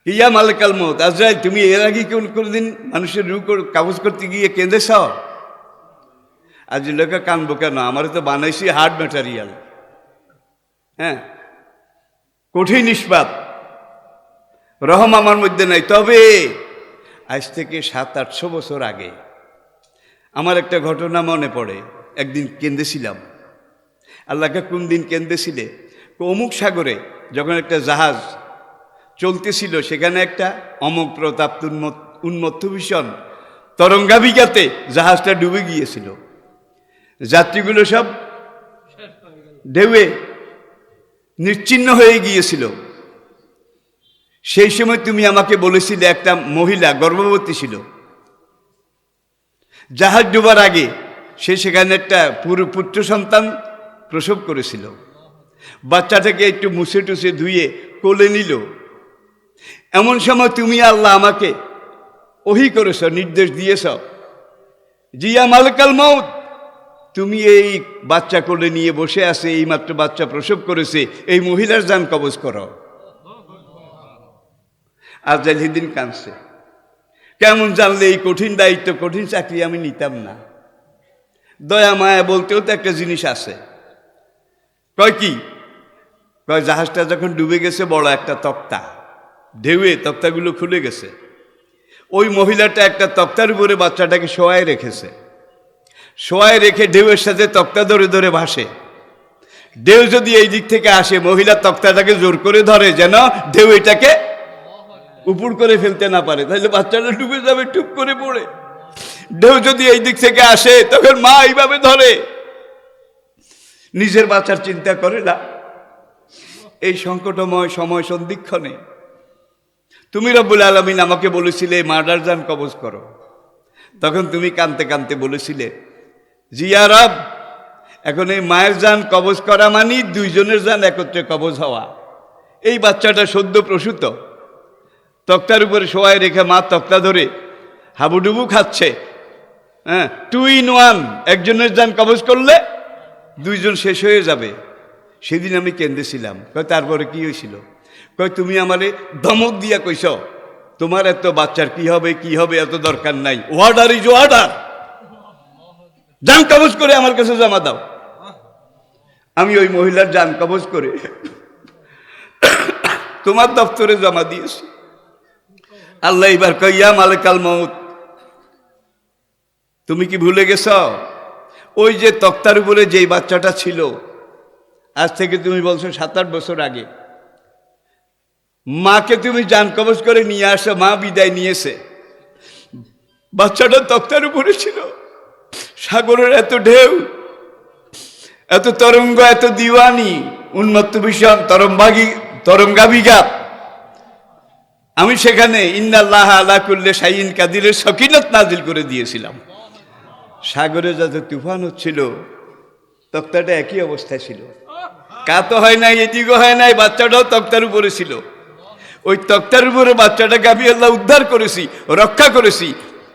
Speaker 4: ইয়া মালিকাল মউত, আজরাইল তুমি এর আগে কোনদিন মানুষের রূহ কাগজ করতে গিয়ে কেঁদেছ? আজ লোকে কানবো কেন? আমার তো বানাইছি হার্ড ম্যাটেরিয়াল, হ্যাঁ, কঠিন ইস্পাত, রহম আমার মধ্যে নাই। তবে আজ থেকে 700-800 বছর আগে আমার একটা ঘটনা মনে পড়ে। একদিন কেঁদেছিলাম। আল্লাহকে কোন দিন কেঁদেছিলে? অমুক সাগরে যখন একটা জাহাজ চলতেছিল, সেখানে একটা অমোঘ প্রতাপ্ত উন্মত্ত ভীষণ তরঙ্গাভিঘাতে জাহাজটা ডুবে গিয়েছিল। যাত্রীগুলো সব ঢেউয়ে নিশ্চিহ্ন হয়ে গিয়েছিল। সেই সময় তুমি আমাকে বলেছিলে একটা মহিলা গর্ভবতী ছিল। জাহাজ ডুবার আগে সে সেখানে একটা পুত্র সন্তান প্রসব করেছিল। বাচ্চাটাকে একটু মুছে টুছে ধুয়ে কোলে নিল। এমন সময় তুমি আল্লাহ আমাকে ওহী করেছ, নির্দেশ দিয়েছ, জিয়া মালিকাল মউত, তুমি এই বাচ্চা কোলে নিয়ে বসে আছে, এইমাত্র বাচ্চা প্রসব করেছে, এই মহিলার জান কবজ করো। আজরাইল সেদিন কাঁদছে। কেমন জানলে এই কঠিন দায়িত্ব, কঠিন চাকরি আমি নিতাম না। দয়া মায়া বলতেও তো একটা জিনিস আছে। কয় কি? কয় জাহাজটা যখন ডুবে গেছে, বড় একটা তক্তা, ঢেউয়ে তক্তাগুলো খুলে গেছে। ওই মহিলাটা একটা তক্তার উপরে বাচ্চাটাকে শোয়ায় রেখেছে। শোয়ায় রেখে ঢেউয়ের সাথে তক্তা ধরে ধরে ভাসে। ঢেউ যদি এই দিক থেকে আসে, মহিলা তক্তাটাকে জোর করে ধরে যেন ঢেউ এটাকে উপর করে ফেলতে না পারে, তাহলে বাচ্চাটা ডুবে যাবে টুপ করে পড়ে। ঢেউ যদি এই দিক থেকে আসে, তখন মা এইভাবে ধরে, নিজের বাচ্চার চিন্তা করে না। এই সংকটময় সময় সন্ধিক্ষণে তুমি রব্বুল আলামিন আমাকে বলেছিলে মার্ডার জান কবজ করো। তখন তুমি কানতে কানতে বলেছিলে, জিয়া রব, এখন এই মায়ের জান কবজ করা মানে দুইজনের জান একত্রে কবজ হওয়া। এই বাচ্চাটা সদ্য প্রসূত, তক্তার উপরে শোয়ায় রেখে মা তক্তা ধরে হাবুডুবু খাচ্ছে। হ্যাঁ, 2 in 1, একজনের জান কবজ করলে দুইজন শেষ হয়ে যাবে। সেদিন আমি কেঁদেছিলাম। কয় তারপরে কি হয়েছিল? কয় তুমি আমারে ধমক দিয়া কইছ, তোমার এত বাচ্চার কি হবে কি হবে এত দরকার নাই, ওয়ার্ডার ইজ ওয়ার্ডার, জান কবজ করে আমার কাছে জমা দাও। আমি ওই মহিলার জান কবজ করে তোমার দপ্তরে জমা দিয়েছি। আল্লাহ এবার কয় ইয়া মালিকাল মউত, তুমি কি ভুলে গেছ ওই যে তক্তার উপরে যেই বাচ্চাটা ছিল, আজ থেকে তুমি বলছো 7-8 বছর আগে, মাকে তুমি জান কবজ করে নিয়ে আসো, মা বিদায় নিয়েছে, বাচ্চাটা তক্তার উপরে ছিল। সাগরের এত ঢেউ, এত তরঙ্গ, এত দিওয়ানি, উন্মত্ত ভীষণ তরঙ্গাভিঘাত, আমি সেখানে ইন্নাল্লাহ আলা কুল্লি শাইইন কাদিরের সকিনত নাজিল করে দিয়েছিলাম। সাগরে যত তুফান হচ্ছিল, তক্তাটা একই অবস্থায় ছিল, কাতো হয় নাই, এদিকও হয় নাই, বাচ্চাটাও তক্তার উপরে ছিল। ওই তক্তার উপরে বাচ্চাটাকে আমি আল্লাহ উদ্ধার করেছি, রক্ষা করেছি,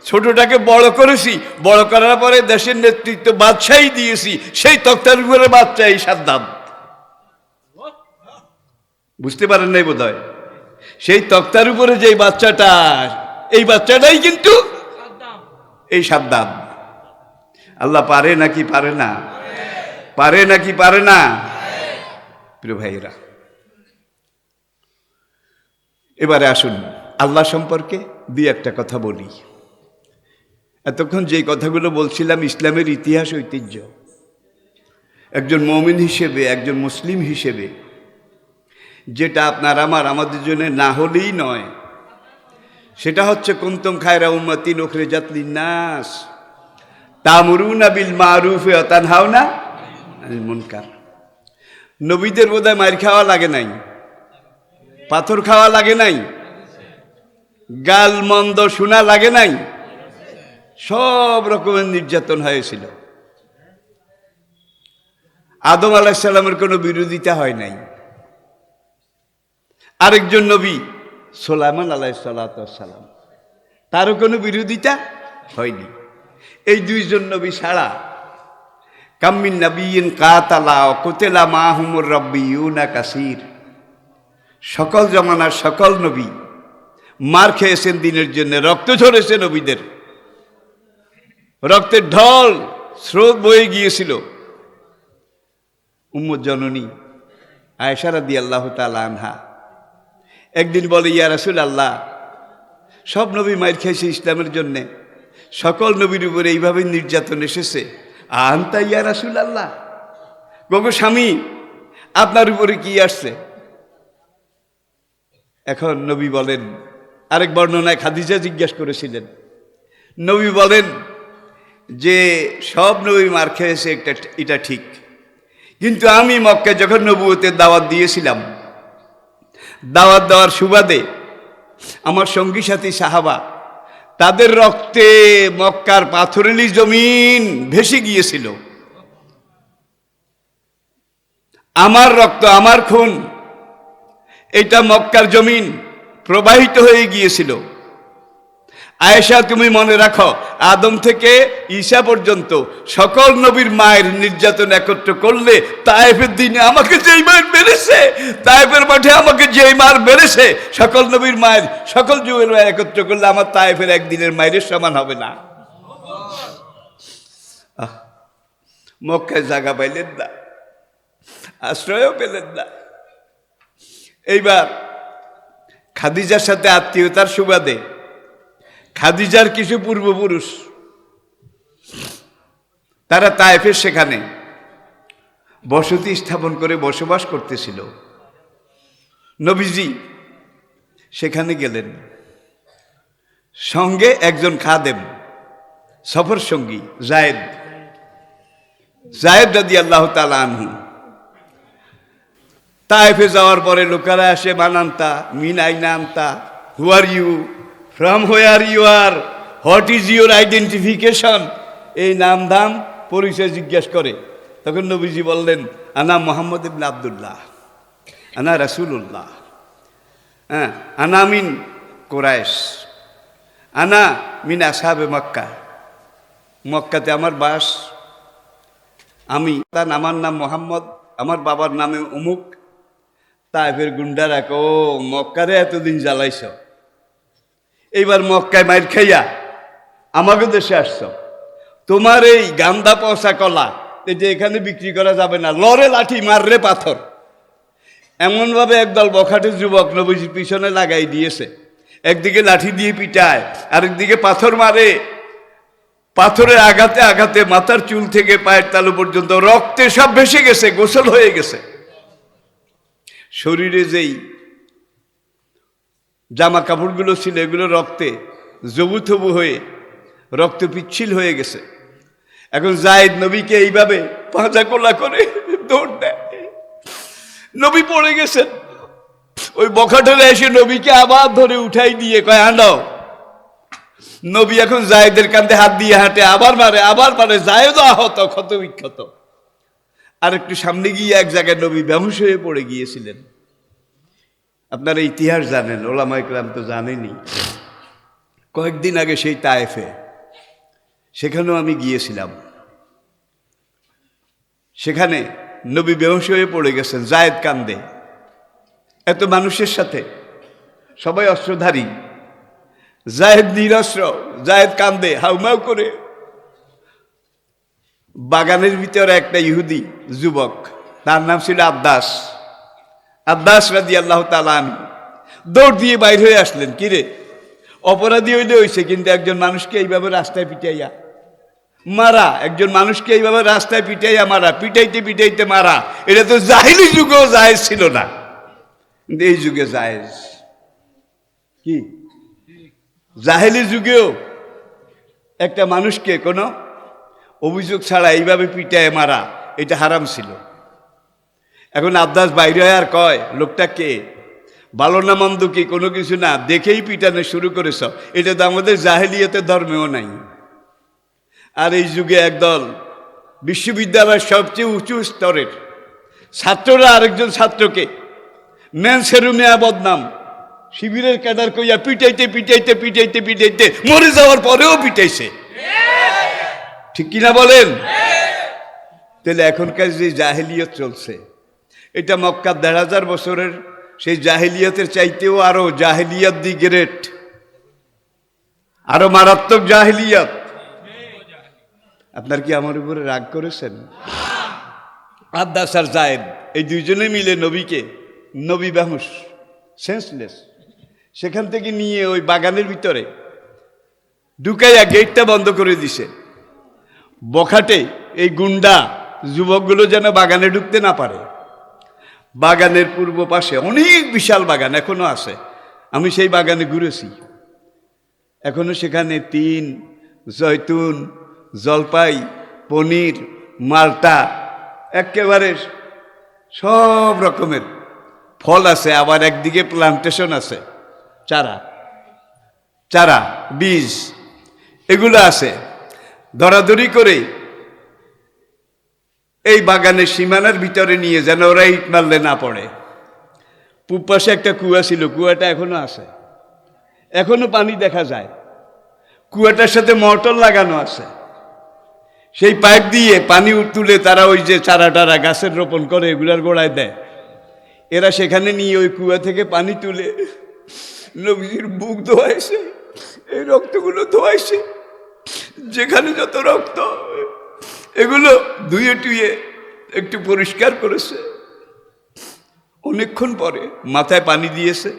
Speaker 4: ছোটটাকে বড় করেছি, বড় করার পরে দেশের নেতৃত্ব বাদশাহী দিয়েছি। সেই তক্তার উপরে বাচ্চা এই সাদ্দাম, বুঝতে পারেন নাই বোধ হয়। সেই তক্তার উপরে যে বাচ্চাটা, এই বাচ্চাটাই কিন্তু এই সাদ্দাম। আল্লাহ পারে নাকি পারে না? পারে নাকি পারে না? প্রিয় ভাইরা, এবারে আসুন আল্লাহ সম্পর্কে দুই একটা কথা বলি। এতক্ষণ যে কথাগুলো বলছিলাম ইসলামের ইতিহাস ঐতিহ্য, একজন মুমিন হিসেবে, একজন মুসলিম হিসেবে যেটা আপনার আমাদের জন্য না হলেই নয়, সেটা হচ্ছে কুনতুম খায়রা উম্মাতিন উখরিজাত লিন্নাস তা'মুরুনা বিল মা'রুফ ওয়া তানহাউনা আনিল মুনকার। নবীদের বোধহয় মার খাওয়া লাগে নাই, পাথর খাওয়া লাগে নাই, গাল মন্দ শোনা লাগে নাই, সব রকমের নির্যাতন হয়েছিল। আদম আলাইহিস সালামের কোনো বিরোধিতা হয় নাই। আরেকজন নবী সুলাইমান আলাইহিস সালাম, তারও কোনো বিরোধিতা হয়নি। এই দুইজন নবী ছাড়া কামিন নবিয়্যিন কাতালা ওয়া কুতিলা মাহুমুর রাব্বিয়ুনা কাসীর, সকল জমানার সকল নবী মার খেয়েছেন দিনের জন্য, রক্ত ঝরেছে নবীদের, রক্তের ঢল স্রোত বয়ে গিয়েছিল। উম্মুল জননী আয়েশা রাদিয়াল্লাহু তাআলা আনহা একদিন বলে, ইয়া রাসূলুল্লাহ, সব নবী মার খেয়েছে ইসলামের জন্যে, সকল নবীর উপরে এইভাবে নির্যাতন এসেছে, আনতা ইয়া রাসূলুল্লাহ, গো স্বামী আপনার উপরে কি আসছে? এখন নবী বলেন, আরেক বর্ণনায় খাদিজা জিজ্ঞাসা করেছিলেন, নবী বলেন যে সব নবী মার খেয়েছে এটা ঠিক, কিন্তু আমি মক্কায় যখন নবুয়তের দাওয়াত দিয়েছিলাম, দাওয়াত দেওয়ার সুবাদে আমার সঙ্গী সাথী সাহাবা, তাদের রক্তে মক্কার পাথরেলি জমিন ভেসে গিয়েছিল। আমার রক্ত, আমার খুন, এটা মক্কার জমিন প্রবাহিত হয়ে গিয়েছিল। আয়েশা, তুমি মনে রাখো, আদম থেকে ঈসা পর্যন্ত সকল নবীর মায়ের নির্যাতন একত্র করলে তায়েফের দিনে আমাকে যেই মার মেরেছে, তায়েফের মাঠে আমাকে যেই মার মেরেছে, সকল নবীর মায়ের, সকল যুগের মায়ের একত্র করলে আমার তায়েফের একদিনের মায়ের সমান হবে না। মক্কায় জায়গা পাইলেন না, আশ্রয়ও পেলেন না। এইবার খাদিজার সাথে আত্মীয়তার সুবাদে খাদিজার কিছু পূর্বপুরুষ তারা তায়েফের সেখানে বসতি স্থাপন করে বসবাস করতেছিল। নবীজি সেখানে গেলেন, সঙ্গে একজন খাদেম, সফর সঙ্গী জায়েদ রাদিয়াল্লাহু তাআলা আনহু। তায়েফে যাওয়ার পরে লোকেরা আসে, মানান্তা মিন আইনা আনতা, who are you, from where you are, what is your identification, এই নাম ধাম পরিচয় জিজ্ঞেস করে। তখন নবীজি বললেন, আনা মুহাম্মদ ইবনে আব্দুল্লাহ, আনা রাসূলুল্লাহ, হ্যাঁ, আনা মিন কুরাইশ, আনা মিন আসহাবে মক্কা, মক্কাতে আমার বাস, আমার নাম মোহাম্মদ, আমার বাবার নামে অমুক। তায়েফের গুন্ডারা, ও মক্কারে এতদিন জ্বালাইছ, এইবার মক্কায় মাইর খাইয়া আমাকে দেশে আসছ, তোমার এই গান্দা পয়সা কলা এটা এখানে বিক্রি করা যাবে না, লড়ে লাঠি মাররে পাথর। এমনভাবে একদল বখাটে যুবক নবীজির পিছনে লাগাই দিয়েছে, একদিকে লাঠি দিয়ে পিটায়, আরেকদিকে পাথর মারে। পাথরের আঘাতে আঘাতে মাথার চুল থেকে পায়ের তালু পর্যন্ত রক্তে সব ভেসে গেছে, গোসল হয়ে গেছে। শরীরে যেই জামা কাপড়গুলো ছিল এগুলো রক্তে জবুথবু হয়ে রক্ত পিচ্ছিল হয়ে গেছে। এখন জায়েদ নবীকে এইভাবে পাঁজা কোলা করে দৌড় দেয়, নবী পড়ে গেছেন। ওই বখাটেরা এসে নবীকে আবার ধরে উঠাই দিয়ে কয়, আনো। নবী এখন জায়েদের কাঁধে হাত দিয়ে হাঁটে, আবার মারে, জায়েদও আহত, ক্ষত বিক্ষত। আর একটু সামনে গিয়ে এক জায়গায় নবী বেহুশ হয়ে পড়ে গিয়েছিলেন। আপনারা ইতিহাস জানেন, ওলামায়ে কেরাম তো জানেনই। কয়েকদিন আগে সেই তায়েফে, সেখানেও আমি গিয়েছিলাম। সেখানে নবী বেহুশ হয়ে পড়ে গেছেন, জায়েদ কান্দে। এত মানুষের সাথে, সবাই অস্ত্রধারী, জায়েদ নিরস্ত্র, জায়েদ কান্দে হাউমাউ করে। বাগানের ভিতরে একটা ইহুদি যুবক, তার নাম ছিল আব্বাস রাদিয়াল্লাহু তাআলা আনহু। দৌড় দিয়ে বাইর হয়ে আসলেন, কিরে অপরাধী হইলে হইছে, কিন্তু একজন মানুষকে এইভাবে রাস্তায় পিটাইয়া মারা, একজন মানুষকে এইভাবে রাস্তায় পিটাইয়া মারা, পিটাইতে পিটাইতে মারা, এটা তো জাহিলি যুগেও জায়েজ ছিল না, কিন্তু এই যুগে জায়েজ। কি জাহেলি যুগেও একটা মানুষকে কোনো অভিযোগ ছাড়া এইভাবে পিটায় মারা এটা হারাম ছিল। এখন আব্দাস বাইরে হয় আর কয় লোকটা কে, ভালো না মন্দ কি কোনো কিছু না, দেখেই পিটানো শুরু করেছ, এটা তো আমাদের জাহেলিয়তের ধর্মেও নাই। আর এই যুগে একদল বিশ্ববিদ্যালয়ের সবচেয়ে উঁচু স্তরের ছাত্ররা আরেকজন ছাত্রকে মেনসেরুমিয়া বদনাম শিবিরের ক্যাডার কইয়া পিটাইতে পিটাইতে পিটাইতে পিটাইতে মরে যাওয়ার পরেও পিটাইছে, ঠিক কিনা বলেন? তাহলে এখনকার যে জাহেলিয়ত চলছে, এটা মক্কার ১,৫০০ বছরের সেই জাহেলিয়তের চাইতেও আরো জাহেলিয়ত দি গ্রেট, আরো মারাত্মক জাহেলিয়ত। আপনার কি আমার উপরে রাগ করেছেন? আব্দাস আর জায়েদ এই দুইজনে মিলে নবীকে, নবী বেহুশ সেন্সলেস, সেখান থেকে নিয়ে ওই বাগানের ভিতরে ঢুকাইয়া গেটটা বন্ধ করে দিছে। বখাটে এই গুন্ডা যুবকগুলো যেন বাগানে ঢুকতে না পারে। বাগানের পূর্ব পাশে অনেক বিশাল বাগান এখনো আছে, আমি সেই বাগানে ঘুরেছি, এখনো সেখানে তিন, জয়তুন, জলপাই, পনির, মালটা, একেবারে সব রকমের ফল আছে। আবার একদিকে প্লান্টেশন আছে, চারা চারা বীজ এগুলো আছে। দরাদরি করে এই বাগানের সীমানার ভিতরে নিয়ে যেন ওরা ইট মারলে না পড়ে। পূব পাশে একটা কুয়া ছিল, কুয়াটা এখনো আছে, এখনো পানি দেখা যায়। কুয়াটার সাথে মোটর লাগানো আছে, সেই পাইপ দিয়ে পানি তুলে তারা ওই যে চারা টারা গাছের রোপণ করে এগুলার গোড়ায় দেয়। এরা সেখানে নিয়ে ওই কুয়া থেকে পানি তুলে নবীজির বুক ধোয়াইছে, এই রক্তগুলো ধোয়াইছে, যেখানে যত রক্ত এগুলো ধুয়ে টুয়ে একটু পরিষ্কার করেছে। অনেকক্ষণ পরে মাথায় পানি দিয়েছে,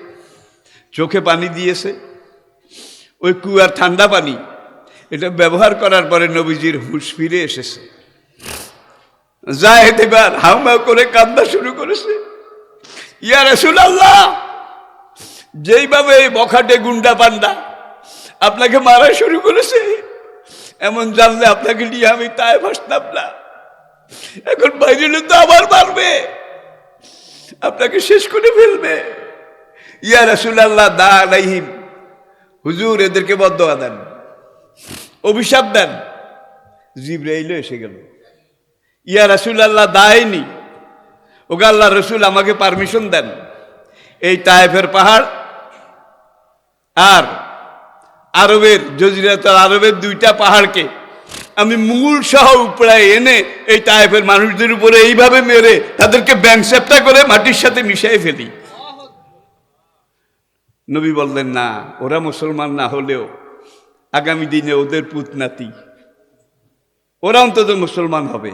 Speaker 4: চোখে পানি দিয়েছে, ওই কুয়ার ঠান্ডা পানি এটা ব্যবহার করার পরে নবীজির হুঁশ ফিরে এসেছে। জায়েদ এবার হাউমাউ করে কান্না শুরু করেছে, ইয়া রাসূলুল্লাহ, যেইভাবে এই বখাটে গুন্ডা পান্ডা আপনাকে মারা শুরু করেছে, এমন জানলে আপনাকে নিয়ে আমি তায়েফ আসতাম না। এখন বাইরে তো আবার মারবে, আপনাকে শেষ করে ফেলবে। ইয়া রাসূলুল্লাহ দা আলাইহিম, হুজুর এদেরকে বদদোয়া দেন, অভিশাপ দেন। জিবরাইল এসে গেল, ইয়া রাসূলুল্লাহ দায়নি, ওগো আল্লাহ রসুল আমাকে পারমিশন দেন, এই তায়েফের পাহাড় আর আরবের জজিরাতুল আরবের 2টা পাহাড়কে আমি মুগুল সহ উপড়ায় এনে এই তায়েফের মানুষদের উপরে এইভাবে মেরে তাদেরকে ব্যাংসেপ্টা করে মাটির সাথে মিশিয়ে ফেলি। নবী বললেন না, ওরা মুসলমান না হলেও আগামী দিনে ওদের পুত নাতি ওরা অন্তত মুসলমান হবে।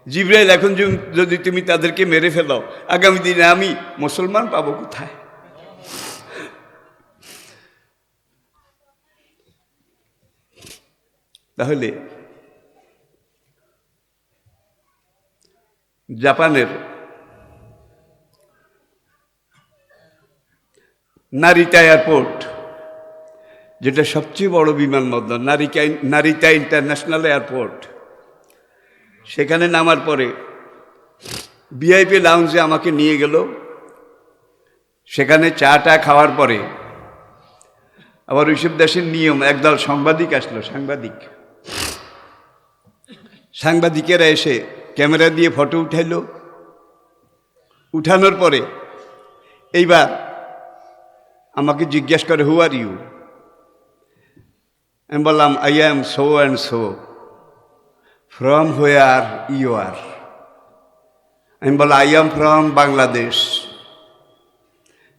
Speaker 4: জিবরাইল, এখন যদি তুমি তাদেরকে মেরে ফেলো, আগামী দিনে আমি মুসলমান পাবো কোথায়? তাহলে জাপানের নারিতা এয়ারপোর্ট, যেটা সবচেয়ে বড় বিমানবন্দর, নারিতা ইন্টারন্যাশনাল এয়ারপোর্ট, সেখানে নামার পরে ভিআইপি লাউঞ্জে আমাকে নিয়ে গেল। সেখানে চা খাওয়ার পরে আবার ওইসব দেশের নিয়ম, একদল সাংবাদিক আসলো। সাংবাদিকেরা এসে ক্যামেরা দিয়ে ফটো উঠাইলো। উঠানোর পরে এইবার আমাকে জিজ্ঞেস করে, হু আর ইউ? আমি বললাম, I am so and so, from where you are? আমি বললাম, আই অ্যাম ফ্রম বাংলাদেশ।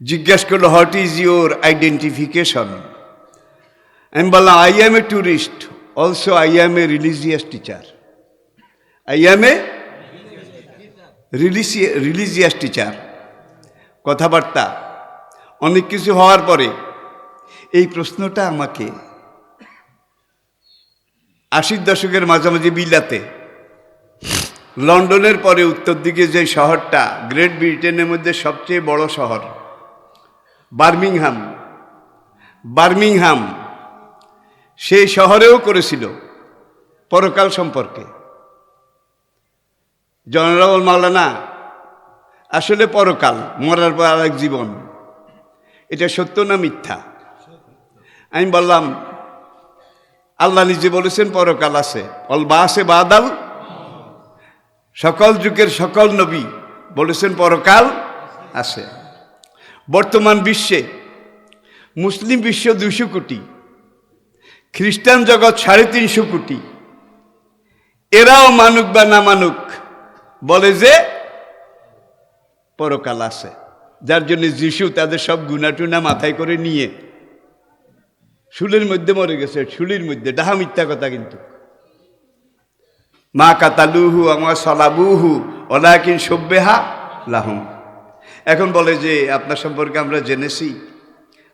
Speaker 4: জিজ্ঞেস করলো, হোয়াট ইজ ইউর আইডেন্টিফিকেশন? আমি বললাম, I am a tourist, also I am A religious teacher. I am A religious teacher. কথাবার্তা অনেক কিছু হওয়ার পরে এই প্রশ্নটা আমাকে 80 দশকের মাঝামাঝি বিলাতে লন্ডনের পরে উত্তর দিকে যে শহরটা গ্রেট ব্রিটেনের মধ্যে সবচেয়ে বড় শহর বার্মিংহাম সেই শহরেও করেছিল পরকাল সম্পর্কে। জনারেল মাওলানা, আসলে পরকাল, মরার পর আরেক জীবন, এটা সত্য না মিথ্যা? আমি বললাম, আল্লাহ নিজে বলেছেন পরকাল আছে, অল বাসে বাদাল, সকল যুগের সকল নবী বলেছেন পরকাল আছে। বর্তমান বিশ্বে মুসলিম বিশ্ব 200 কোটি, খ্রিস্টান জগৎ 350 কোটি, এরাও মানুক বা না মানুক বলে যে পরকাল আছে। যার জন্য যিশু তাদের সব গুনাটুনা মাথায় করে নিয়ে শুলের মধ্যে মরে গেছে, শুলির মধ্যে। ডাহা মিথ্যা কথা কিন্তু। মা কাতালুহু আমা সালাবুহু ওয়ালাকিন শুব্বিহা লাহুম। এখন বলে যে আপনার সম্পর্কে আমরা জেনেছি,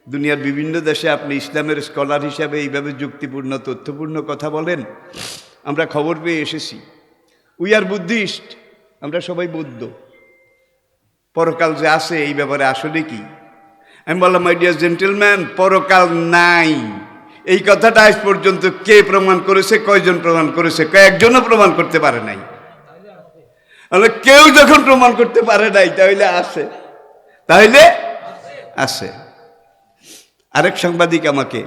Speaker 4: দুনিয়ার বিভিন্ন দেশে আপনি ইসলামের স্কলার হিসাবে এইভাবে যুক্তিপূর্ণ তথ্যপূর্ণ কথা বলেন, আমরা খবর পেয়ে এসেছি। উই আর বুদ্ধিস্ট, আমরা সবাই বৌদ্ধ। পরকাল যে আছে এই ব্যাপারে আসলে কি? আমি বললাম, মাই ডিয়ার জেন্টেলম্যান, পরকাল নাই। এই কথাটা আজ পর্যন্ত কে প্রমাণ করেছে? কয়জন প্রমাণ করেছে? কয়েকজনও প্রমাণ করতে পারে নাই। কেউ যখন প্রমাণ করতে পারে নাই, তাহলে আছে, তাহলে আছে। আরেক সাংবাদিক আমাকে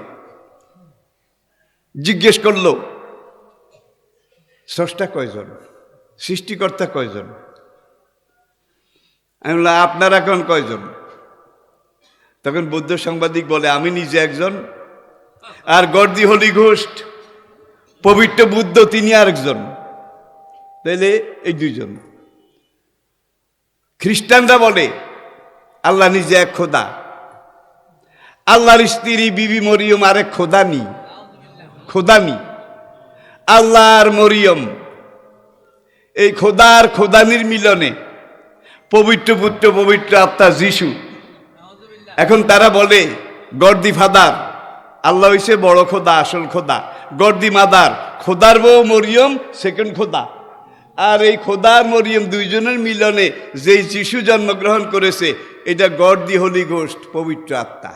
Speaker 4: জিজ্ঞেস করলো, স্রষ্টা কয়জন, সৃষ্টিকর্তা কয়জন? আমি বললাম, আপনার এখন কয়জন? তখন বৌদ্ধ সাংবাদিক বলে, আমি নিজে একজন, আর গর্দি হলি ঘোষ্ট পবিত্র বুদ্ধ তিনি আরেকজন, তাইলে এই 2 জন। খ্রিস্টানরা বলে আল্লাহ নিজে এক খোদা, আল্লাহর স্ত্রী বিবি মরিয়ম আরেক খোদানি। আল্লাহ আর মরিয়ম, এই খোদার খোদানির মিলনে পবিত্র পুত্র পবিত্র আত্মা যিশু। এখন তারা বলে গড দি ফাদার, আল্লাহ হইছে বড় খোদা, আসল খোদা। গড দি মাদার, খোদার বউ মরিয়ম সেকেন্ড খোদা। আর এই খোদার মরিয়ম 2 জনের মিলনে যেই যিশু জন্মগ্রহণ করেছে, এটা গড দি হোলি গোস্ট, পবিত্র আত্মা।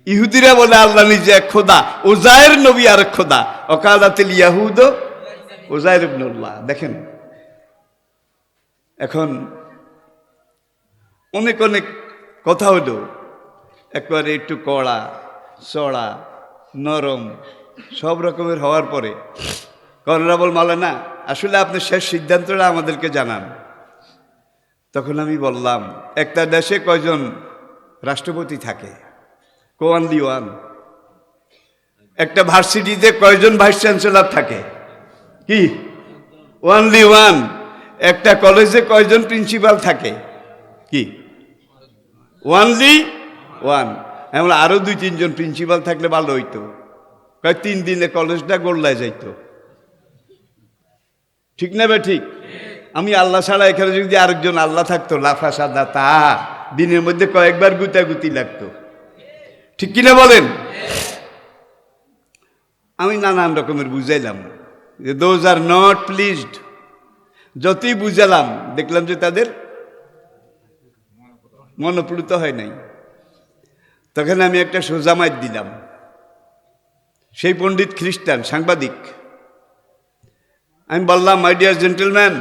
Speaker 4: ইহুদিরা বলে আল্লাহ নিজে এক খোদা, ওজায়ের নবী আরেক খোদা। অকালাতিল ইয়াহুদ ওজায়ের ইবনুল্লাহ। দেখেন, এখন অনেক অনেক কথা হলো, একবারে একটু কড়া চড়া নরম সব রকমের হওয়ার পরে অনারেবল মাওলানা, আসলে আপনি শেষ সিদ্ধান্তটা আমাদেরকে জানান। তখন আমি বললাম, একটা দেশে কয়জন রাষ্ট্রপতি থাকে? only one. একটা ভার্সিটিতে কয়জন ভাইস চ্যান্সেলর থাকে? কি? only one. একটা কলেজে কয়জন প্রিন্সিপাল থাকে? কি? only one. এমন আরো 2-3 জন প্রিন্সিপাল থাকলে ভালো হইতো। 3 দিনে কলেজটা গোল্লায় যাইতো। ঠিক না বে ঠিক? আমি আল্লাহ ছাড়া এখানে যদি আরেকজন আল্লাহ থাকতো, লাফা সাদা তা দিনের মধ্যে কয়েকবার গুতাগুতি লাগতো। ঠিক কিনা বলেন? আমি নানান রকমের বুঝাইলাম যে দোজ আর নট প্লিজড। যতই বুঝালাম, দেখলাম যে তাদের মনোপ্লুত হয় নাই। তখন আমি একটা সোজামাইত দিলাম। সেই পণ্ডিত খ্রিস্টান সাংবাদিক। আমি বললাম, মাই ডিয়ার জেন্টেলম্যান,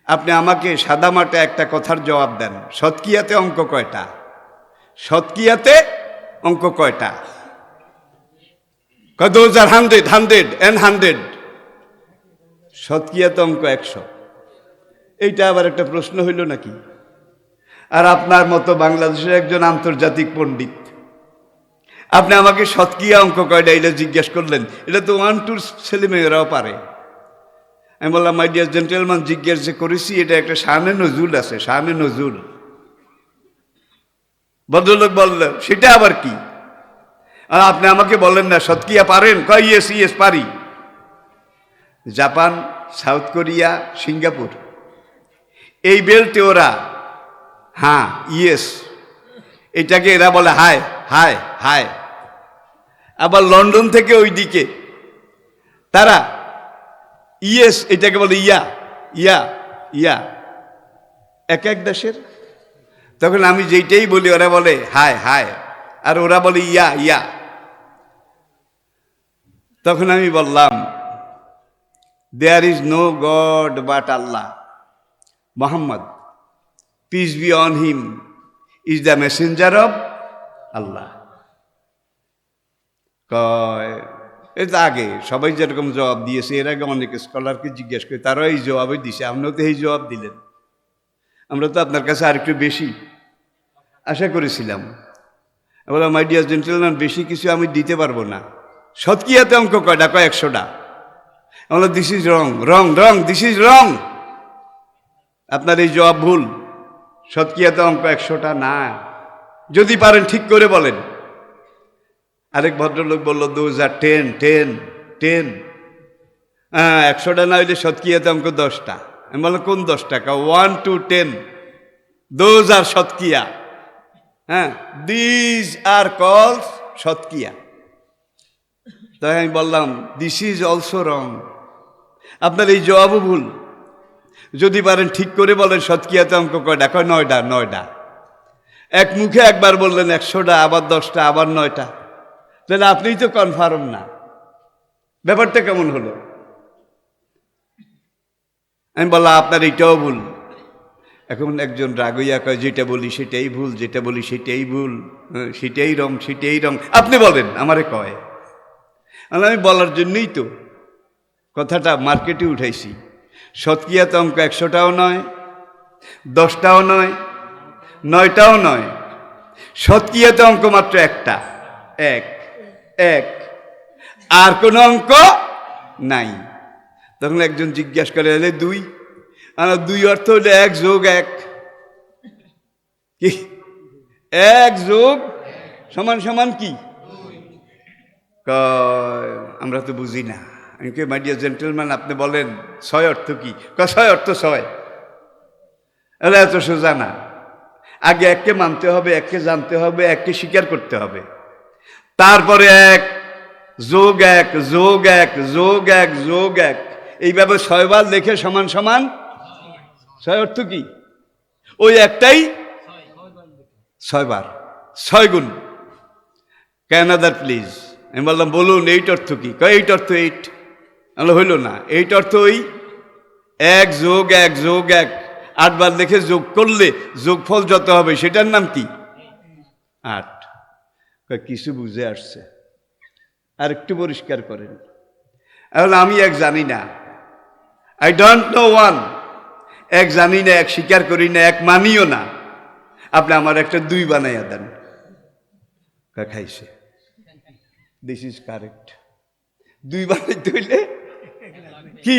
Speaker 4: আপনি আমাকে সাদামাটা একটা কথার জবাব দেন। সৎকিয়াতে অঙ্ক কয়টা? সৎকিয়াতে অঙ্ক কয়টা? দোজ আর 100 সৎকিয়াতে অঙ্ক 100। এইটা আবার একটা প্রশ্ন হইল নাকি? আর আপনার মতো বাংলাদেশের একজন আন্তর্জাতিক পণ্ডিত, আপনি আমাকে সৎকিয়া অঙ্ক কয়টা এটা জিজ্ঞেস করলেন? এটা তো 1-2 ছেলেমেয়েরাও পারে। আমি বললাম, মাই ডিয়ার জেন্টেলম্যান, জিজ্ঞেস যে করেছি এটা একটা শানে নজুল আছে, শানে নজুল। ভদ্রলোক বললেন, সেটা আবার কি? আর আপনি আমাকে বলেন না সৎকিয়া পারেন? কয় ইয়েস পারি। জাপান, সাউথ কোরিয়া, সিঙ্গাপুর, এই বেল্টে ওরা হ্যাঁ ইয়েস, এটাকে এরা বলে হায় হায় হায়। আবার লন্ডন থেকে ওইদিকে তারা ইয়েস এটাকে বলে ইয়া ইয়া ইয়া, এক এক দেশের। তখন আমি যেইটাই বলি ওরা বলে হায় হায়, আর ওরা বলে ইয়া ইয়া। তখন আমি বললাম there is no god but Allah, Muhammad peace be on him is the messenger of Allah. কয় এটা আগে সবাই যেরকম জবাব দিয়েছে, এর আগে অনেক স্কলারকে জিজ্ঞেস করে তারাও এই জবাবই দিছে, আপনিও তো এই জবাব দিলেন। আমরা তো আপনার কাছে আরেকটু বেশি আশা করেছিলাম। বলে মাই ডিয়ার জেন্টলম্যান, বেশি কিছু আমি দিতে পারবো না। সৎকিয়াতে অঙ্ক কয়টা? কয় 100টা। বলো this is wrong wrong wrong, this is wrong, আপনার এই জবাব ভুল। সৎকিয়াতে অঙ্ক 100টা না, যদি পারেন ঠিক করে বলেন। আরেক ভদ্রলোক বলল 2010 10 10। হ্যাঁ 100টা না হইলে সৎকিয়াতে অঙ্ক 10টা। আমি বললাম কোন 10টা? 1 to 10, দোজ আর সৎকিয়া। হ্যাঁ দিস আর কলস সৎকিয়া। তাই আমি বললাম দিস ইজ অলসো রং, আপনার এই জবাবও ভুল। যদি পারেন ঠিক করে বলেন সৎকিয়াতে অঙ্ক কয়টা? কয় 9টা 9টা। এক মুখে একবার বললেন 100টা, আবার 10টা, আবার 9টা। তাহলে আপনিই তো কনফার্ম না, ব্যাপারটা কেমন হলো? আমি বললাম আপনার এইটাও ভুল। এখন একজন রাগইয়া কয় যেটা বলি সেটাই ভুল, যেটা বলি সেটাই ভুল, সেটাই রং সেটাই রং। আপনি বলেন, আমারে কয়। আমি বলার জন্যই তো কথাটা মার্কেটে উঠাইছি। সৎকিয়াতে অঙ্ক 100টাও নয়, 10টাও নয়, 9টাও নয়। সৎকিয়াতে অঙ্ক মাত্র একটা, এক এক, আর কোনো অঙ্ক নাই। তখন একজন জিজ্ঞাসা করে এলে 2, আর 2 অর্থ হলে 1 যোগ 1। কি 1 যোগ সমান সমান কি? আমরা তো বুঝি না। আমি কে মাই ডিয়ার জেন্টলম্যান, আপনি বলেন 6 অর্থ কি? 6 অর্থ 6। এত সোজা না। আগে এককে মানতে হবে, এককে জানতে হবে, এককে স্বীকার করতে হবে, তারপরে 1 যোগ 1 যোগ 1 যোগ 1 যোগ 1, এইভাবে 6 বার লেখে সমান সমান 6 অর্থ কি? ওই একটাই 6 বার, 6 গুণ। ক্যানাদার প্লিজ। আমি বললাম বলুন 8 অর্থ কি? 8 অর্থ 8। তাহলে হইল না। 8 অর্থ ওই 1 যোগ 1 যোগ 1, 8 বার লেখে যোগ করলে যোগফল যত হবে সেটার নাম কি? 8। কিছু বুঝে আসছে, আর একটু পরিষ্কার করেন। এখন আমি 1 জানি না, আই ডোন্ট নো 1। 1 জানি না, 1 স্বীকার করি না, 1 মানিও না। আপনি আমার একটা 2 বানাইয়া দেন। খাইছে, দিস ইজ কারেক্ট। 2 বানাইতে হইলে কি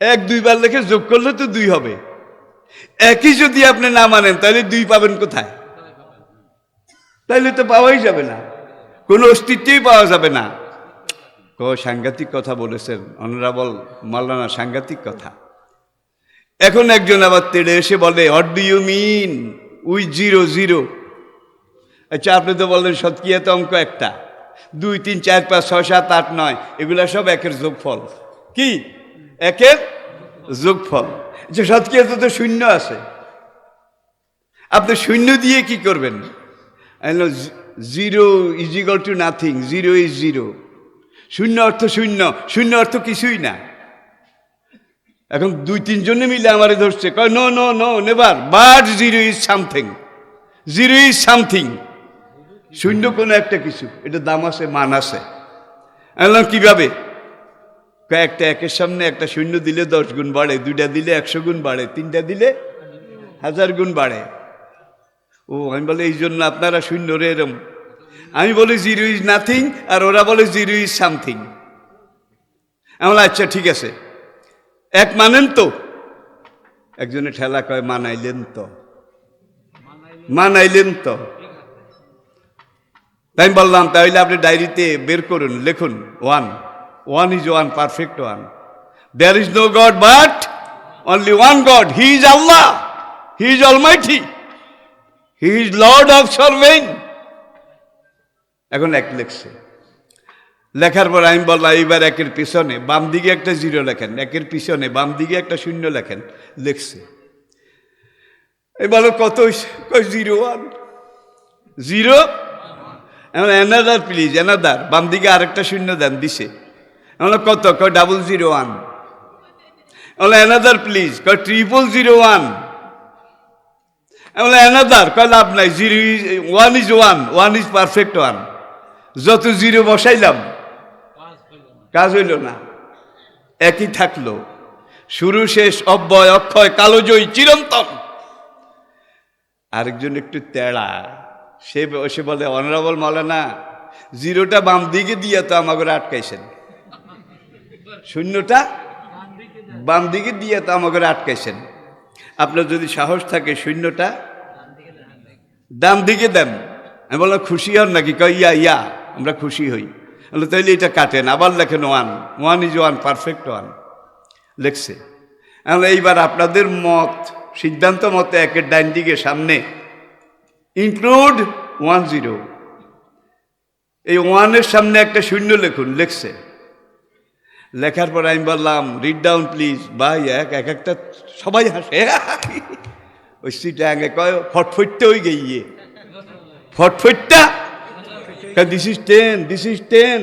Speaker 4: 1 2 বার লেখে যোগ করলে তো 2 হবে। একই যদি আপনি না মানেন তাহলে 2 পাবেন কোথায়? তাইলে তো পাওয়াই যাবে না, কোনো অস্তিত্বই পাওয়া যাবে না। সাংঘাতিক কথা বলেছেন অনারেবল মাওলানা, সাংঘাতিক কথা। এখন একজন আবার তেড়ে এসে বলে what do you mean with 0 0? আচ্ছা আপনি তো বললেন সৎকিয়াতে অঙ্ক একটা, 2 3 4 5 6 7 8 9, এগুলা সব 1-এর যোগফল। কি 1-এর যোগফল? যে সৎকিয়াতে তো 0 আছে, আপনি 0 দিয়ে কি করবেন? 0 is equal to nothing, 0 is 0। 0 অর্থ 0, 0 অর্থ কিছুই না। এখন 2 3 জনে মিলে আমারে ধরছে, কয় no no no never, but 0 is something, 0 is something. 0 কোনো একটা কিছু, এটা দাম আছে, মান আছে। বললাম কিভাবে? একটা 1-এর সামনে একটা 0 দিলে 10 গুণ বাড়ে, 2টা দিলে 100 গুণ বাড়ে, 3টা দিলে 1000 গুণ বাড়ে। ও আমি বলে এই জন্য আপনারা 0 রে এরম। আমি বলি 0 ইজ নাথিং, আর ওরা বলে 0 ইজ সামথিং। আমি আচ্ছা ঠিক আছে, 1 মানেন তো? একজনে ঠেলা কয় মানাইলেন তো, মানাইলেন তো। তাই আমি বললাম তাহলে আপনি ডায়েরিতে বের করুন, লিখুন 1 1 is 1, perfect 1। There is no god but only 1 god, he is Allah, he is almighty, he is lord of surveying. এখন এক লেখছে, লেখার পর আমি বললাম এইবার একের পিছনে বাম দিকে একটা জিরো লেখেন, একের পিছনে বাম দিকে একটা শূন্য লেখেন। লিখছে, এবার কত হইছে? কই 01 0। এখন অ্যানাদার প্লিজ, অ্যানাদার, বাম দিকে আরেকটা শূন্য দেন, দিছে। আমরা কত? কয় 001। আমরা অ্যানাদার প্লিজ, কয় 001। আমরা অ্যানাদার, কয় লাভ নাই, 1 is 1, 1 is perfect 1। যত জিরো বসাইলাম কাজ হইল না, একই থাকলো। শুরু শেষ অব্যয় অক্ষয় কালোজয়ী চিরন্তন। আরেকজন একটু তেড়া, সে বলে অনারেবল মাওলানা, জিরোটা বাম দিকে দিয়ে তো আমাকে আটকাইছেন, শূন্যটা বাম দিকে দিয়ে তো আমাকে আটকাইছেন। আপনার যদি সাহস থাকে শূন্যটা ডান দিকে দেন। আমি বললাম খুশি হন নাকি? কই ইয়া ইয়া, আমরা খুশি হই। বললো তাইলে এটা কাটেন, আবার লেখেন 1, 1 is 1, পারফেক্ট 1 লেখছে। এইবার আপনাদের মত, সিদ্ধান্ত মতে একের ডাইন দিকে সামনে ইনক্লুড 10, এই 1-এর সামনে একটা শূন্য লিখুন। লিখছে, লেখার পর আমি বললাম রিড ডাউন প্লিজ। ভাই একটা সবাই হাসে। ওই সিটা আগে কয় ফটফটটা ওই গিয়ে ফটফটটা, দিস ইজ 10, দিস ইজ 10।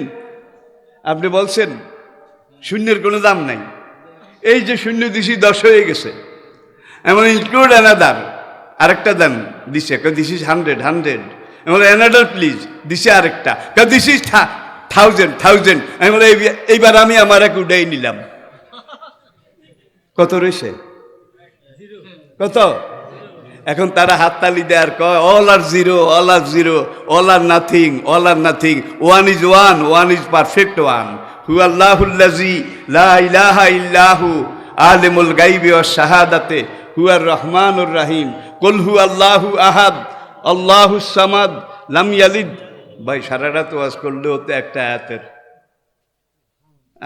Speaker 4: আপনি বলছেন শূন্যের কোনো দাম নাই, এই যে শূন্য দিছি 10 হয়ে গেছে। এমন ইনক্লুড অ্যানাদার, আরেকটা দেন, দিছে, দিস ইজ 100, 100। এমন অ্যানাদার প্লিজ, দিছে আরেকটা, দিস ইজ 1000, 1000। আমি বলে এইবার আমি আমার এক উডাই নিলাম। কত রয়েছে? কত? এখন তারা হাততালি দেয় আর কয় all are zero, all are zero, all are nothing, all are nothing. 1 is 1, 1 is perfect 1। হু আল্লাহুল্লাযী লা ইলাহা ইল্লাহু আলিমুল গায়বি ওয়াশ শাহাদাতে হুয়ার রহমানুর রহিম। কুল হু আল্লাহু আহাদ আল্লাহুস সামাদ লাম ইয়ালিদ। ভাই সারা রাত ওয়াজ করলে হতো একটা আয়াতের,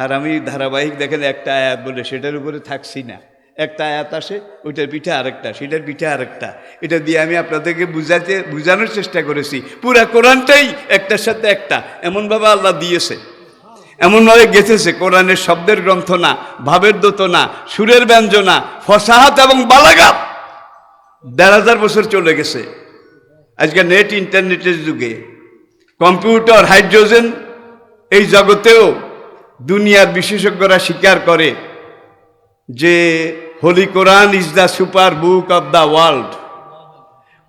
Speaker 4: আর আমি ধারাবাহিক দেখেন একটা আয়াত বলে সেটার উপরে থাকছি না। একটা আয়াত আসে, ওইটার পিঠে আরেকটা, সেটার পিঠে আরেকটা। এটা দিয়ে আমি আপনাদেরকে বুঝানোর চেষ্টা করেছি। পুরা কোরআনটাই একটার সাথে একটা এমনভাবে আল্লাহ দিয়েছে, এমনভাবে গেঁথেছে। কোরআনের শব্দের গ্রন্থ না, ভাবের দোতনা, সুরের ব্যঞ্জনা, ফসাহাত এবং বালাগাত। 1000 বছর চলে গেছে। আজকে নেট ইন্টারনেটের যুগে কম্পিউটার, হাইড্রোজেন, এই জগতেও দুনিয়ার বিশেষজ্ঞরা স্বীকার করে যে holy Quran is the super book of the world.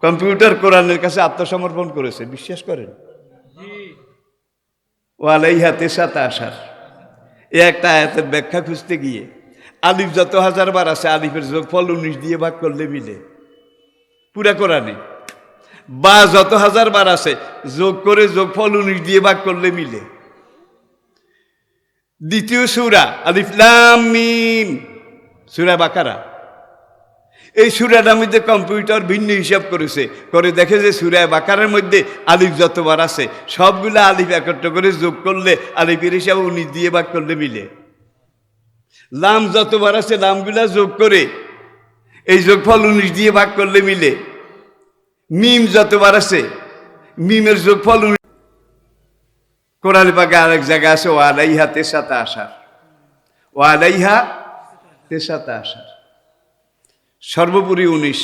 Speaker 4: Computer কোরআনের কাছে আত্মসমর্পণ করেছে, বিশ্বাস করেন? ওয়ালাইহা তেসাতা আসার, এ একটা আয়াতের ব্যাখ্যা খুঁজতে গিয়ে আলিফ যত 1000 বার আছে, আলিফের যোগফল 19 দিয়ে ভাগ করলে মিলে পুরা কোরআনে। বা যত 1000 বার আছে, যোগ করে যোগফল 19 দিয়ে ভাগ করলে মিলে। দ্বিতীয় সূরা আলিফ লাম মিম, সূরা বাকারা। এই সূরাটার মধ্যে কম্পিউটার ভিন্ন হিসাব করেছে, করে দেখে যে সূরা বাকারার মধ্যে আলিফ যতবার আছে সবগুলো আলিফ একত্র করে যোগ করলে আলিফের হিসাবে 19 দিয়ে ভাগ করলে মিলে। লাম যতবার আছে লামগুলা যোগ করে এই যোগফল 19 দিয়ে ভাগ করলে মিলে। মিম যতবার আছে মিমের যোগফল। কোরআন পাকে আরেক জায়গা আছে ওয়ালাইহা তেসাতা আসার, ওয়ালাইহা তেসাতা আসার, সর্বোপরি 19।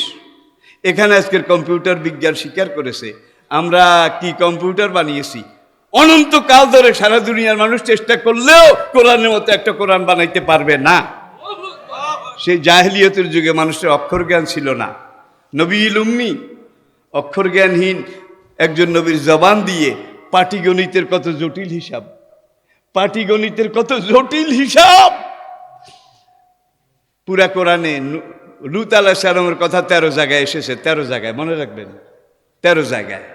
Speaker 4: এখানে আজকের কম্পিউটার বিজ্ঞান স্বীকার করেছে আমরা কি কম্পিউটার বানিয়েছি। অনন্তকাল ধরে সারা দুনিয়ার মানুষ চেষ্টা করলেও কোরআনের মতো একটা কোরআন বানাইতে পারবে না। সেই জাহেলিয়তের যুগে মানুষের অক্ষর জ্ঞান ছিল না। নবীল উম্মি, অক্ষর জ্ঞানহীন একজন নবীর জবান দিয়ে পাটিগণিতের কত জটিল হিসাব, পাটিগণিতের কত জটিল হিসাব পুরা কোরআনে। লূত আলাইহিস সালামের কথা 13 জায়গায় এসেছে, 13 জায়গায়, মনে রাখবেন 13 জায়গায়।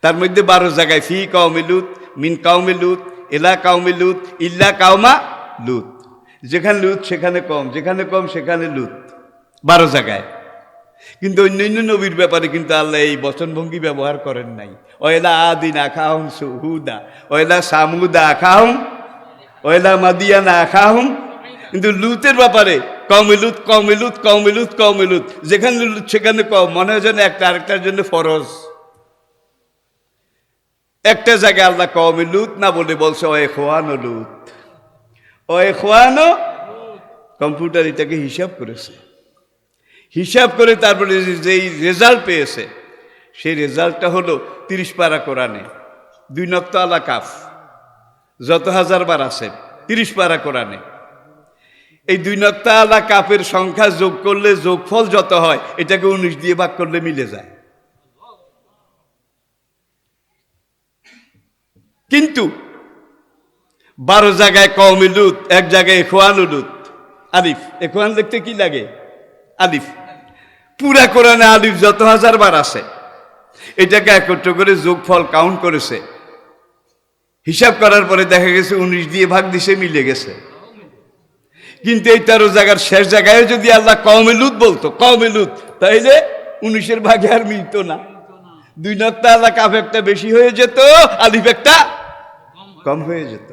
Speaker 4: তার মধ্যে 12 জায়গায় ফি কাউমি লূত, মিন কাউমি লূত, ইলা কাউমি লূত, ইল্লা কাউমা লূত। যেখানে লূত সেখানে কম, যেখানে কম সেখানে লূত, 12 জায়গায়। কিন্তু অন্যান্য নবীর ব্যাপারে কিন্তু আল্লাহ এই বচনভঙ্গি ব্যবহার করেন নাই। ওয়াইলা আদিন আখাহুম সুহুদা, ওয়াইলা সামুদা আখাহুম, ওয়াইলা মাদিয়ানা আখাহুম। কিন্তু লূতের ব্যাপারে কওমিলুত কওমিলুত কওমিলুত কওমিলুত, যেখানে লুত সেখানে কও, মনে হয় যেন একটা আরেকটার জন্য ফরজ। একটা জায়গায় আল্লাহ কওমিলুত না বলে বলছে ও ইখওয়ানুল লুত, ও ইখওয়ানু। কম্পিউটার এটাকে হিসাব করেছে, হিসাব করে তারপরে যেই রেজাল্ট পেয়েছে সেই রেজাল্টটা হলো 30 পারা কোরআনে 2 নক্তা আলা কাফ, যত হাজারবার আছে 30 পারা কোরআনে। এই 2 নক্তা আলা কাফের সংখ্যা যোগ করলে যোগফল যত হয় এটাকে 19 দিয়ে ভাগ করলে মিলে যায়। কিন্তু 12 জায়গায় কওমিলুত, এক জায়গায় ইখওয়ানুল লুত। আলিফ, ইখওয়ান লিখতে কি লাগে? আলিফ। পুরা কোরআনে আলিফ যত হাজারবার আছে এটাকে একত্র করে যোগফল কাউন্ট করেছে, হিসাব করার পরে দেখা গেছে 19 দিয়ে ভাগ দিছে, মিলে গেছে। কিন্তু এই 13 জায়গার শেষ জায়গায় যদি আল্লাহ কওমিলুত বলতো, কওমিলুত, তাইলে 19-এর ভাগে আর মিলতো না। 2 নক্তা আলা কাফ একটা বেশি হয়ে যেত, আলিফ একটা কম হয়ে যেত।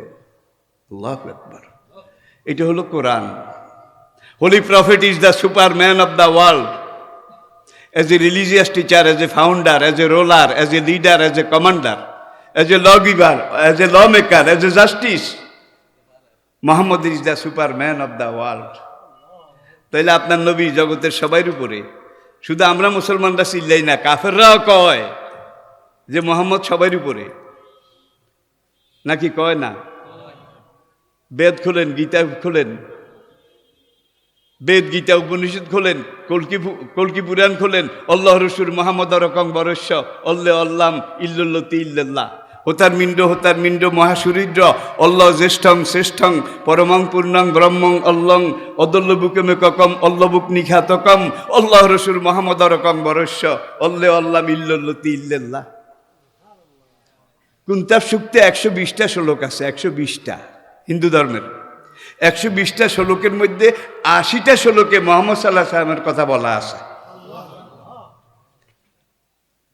Speaker 4: আল্লাহু আকবার। এটা হলো Quran. Holy prophet is the superman of the world. As a religious teacher, as a founder, as a ruler, as a leader, as a commander, as a lawgiver, as a lawmaker, as a justice, Muhammad is the superman of the world. তাইলে আপনার নবী জগতের সবার উপরে। শুধু আমরা মুসলমানরা চিল্লাই না, কাফেররাও কয় যে মোহাম্মদ সবার উপরে, নাকি কয় না? বেদ খোলেন, গীতা খোলেন, বেদ গীতা উপনিষদ খোলেন, কলকি পুরাণ খোলেন, আল্লাহ রসুল মোহাম্মদ রকম বরস্য অল্লে অল্লাম ইল্লতি ইল্লাল্লাহ হোতার মিন্ড মহাসুরিদ্র অল্লাহ জ্যেষ্ঠং শ্রেষ্ঠং পরমং পূর্ণং ব্রহ্মং অল্লং অদল্লবুকমে ককম অল্লবুক নিঘাতকম আল্লাহ রসুল মোহাম্মদ রকম বরস্য অল্লে অল্লাম ইল্লতি ইল্লাল্লাহ। কুন্তাব সুক্তে 120টা শ্লোক আছে, 120টা হিন্দু ধর্মের। 120টা শ্লোকের মধ্যে 80টা শ্লোকে মুহাম্মদ সাল্লাল্লাহু আলাইহি ওয়াসাল্লামের কথা বলা আছে।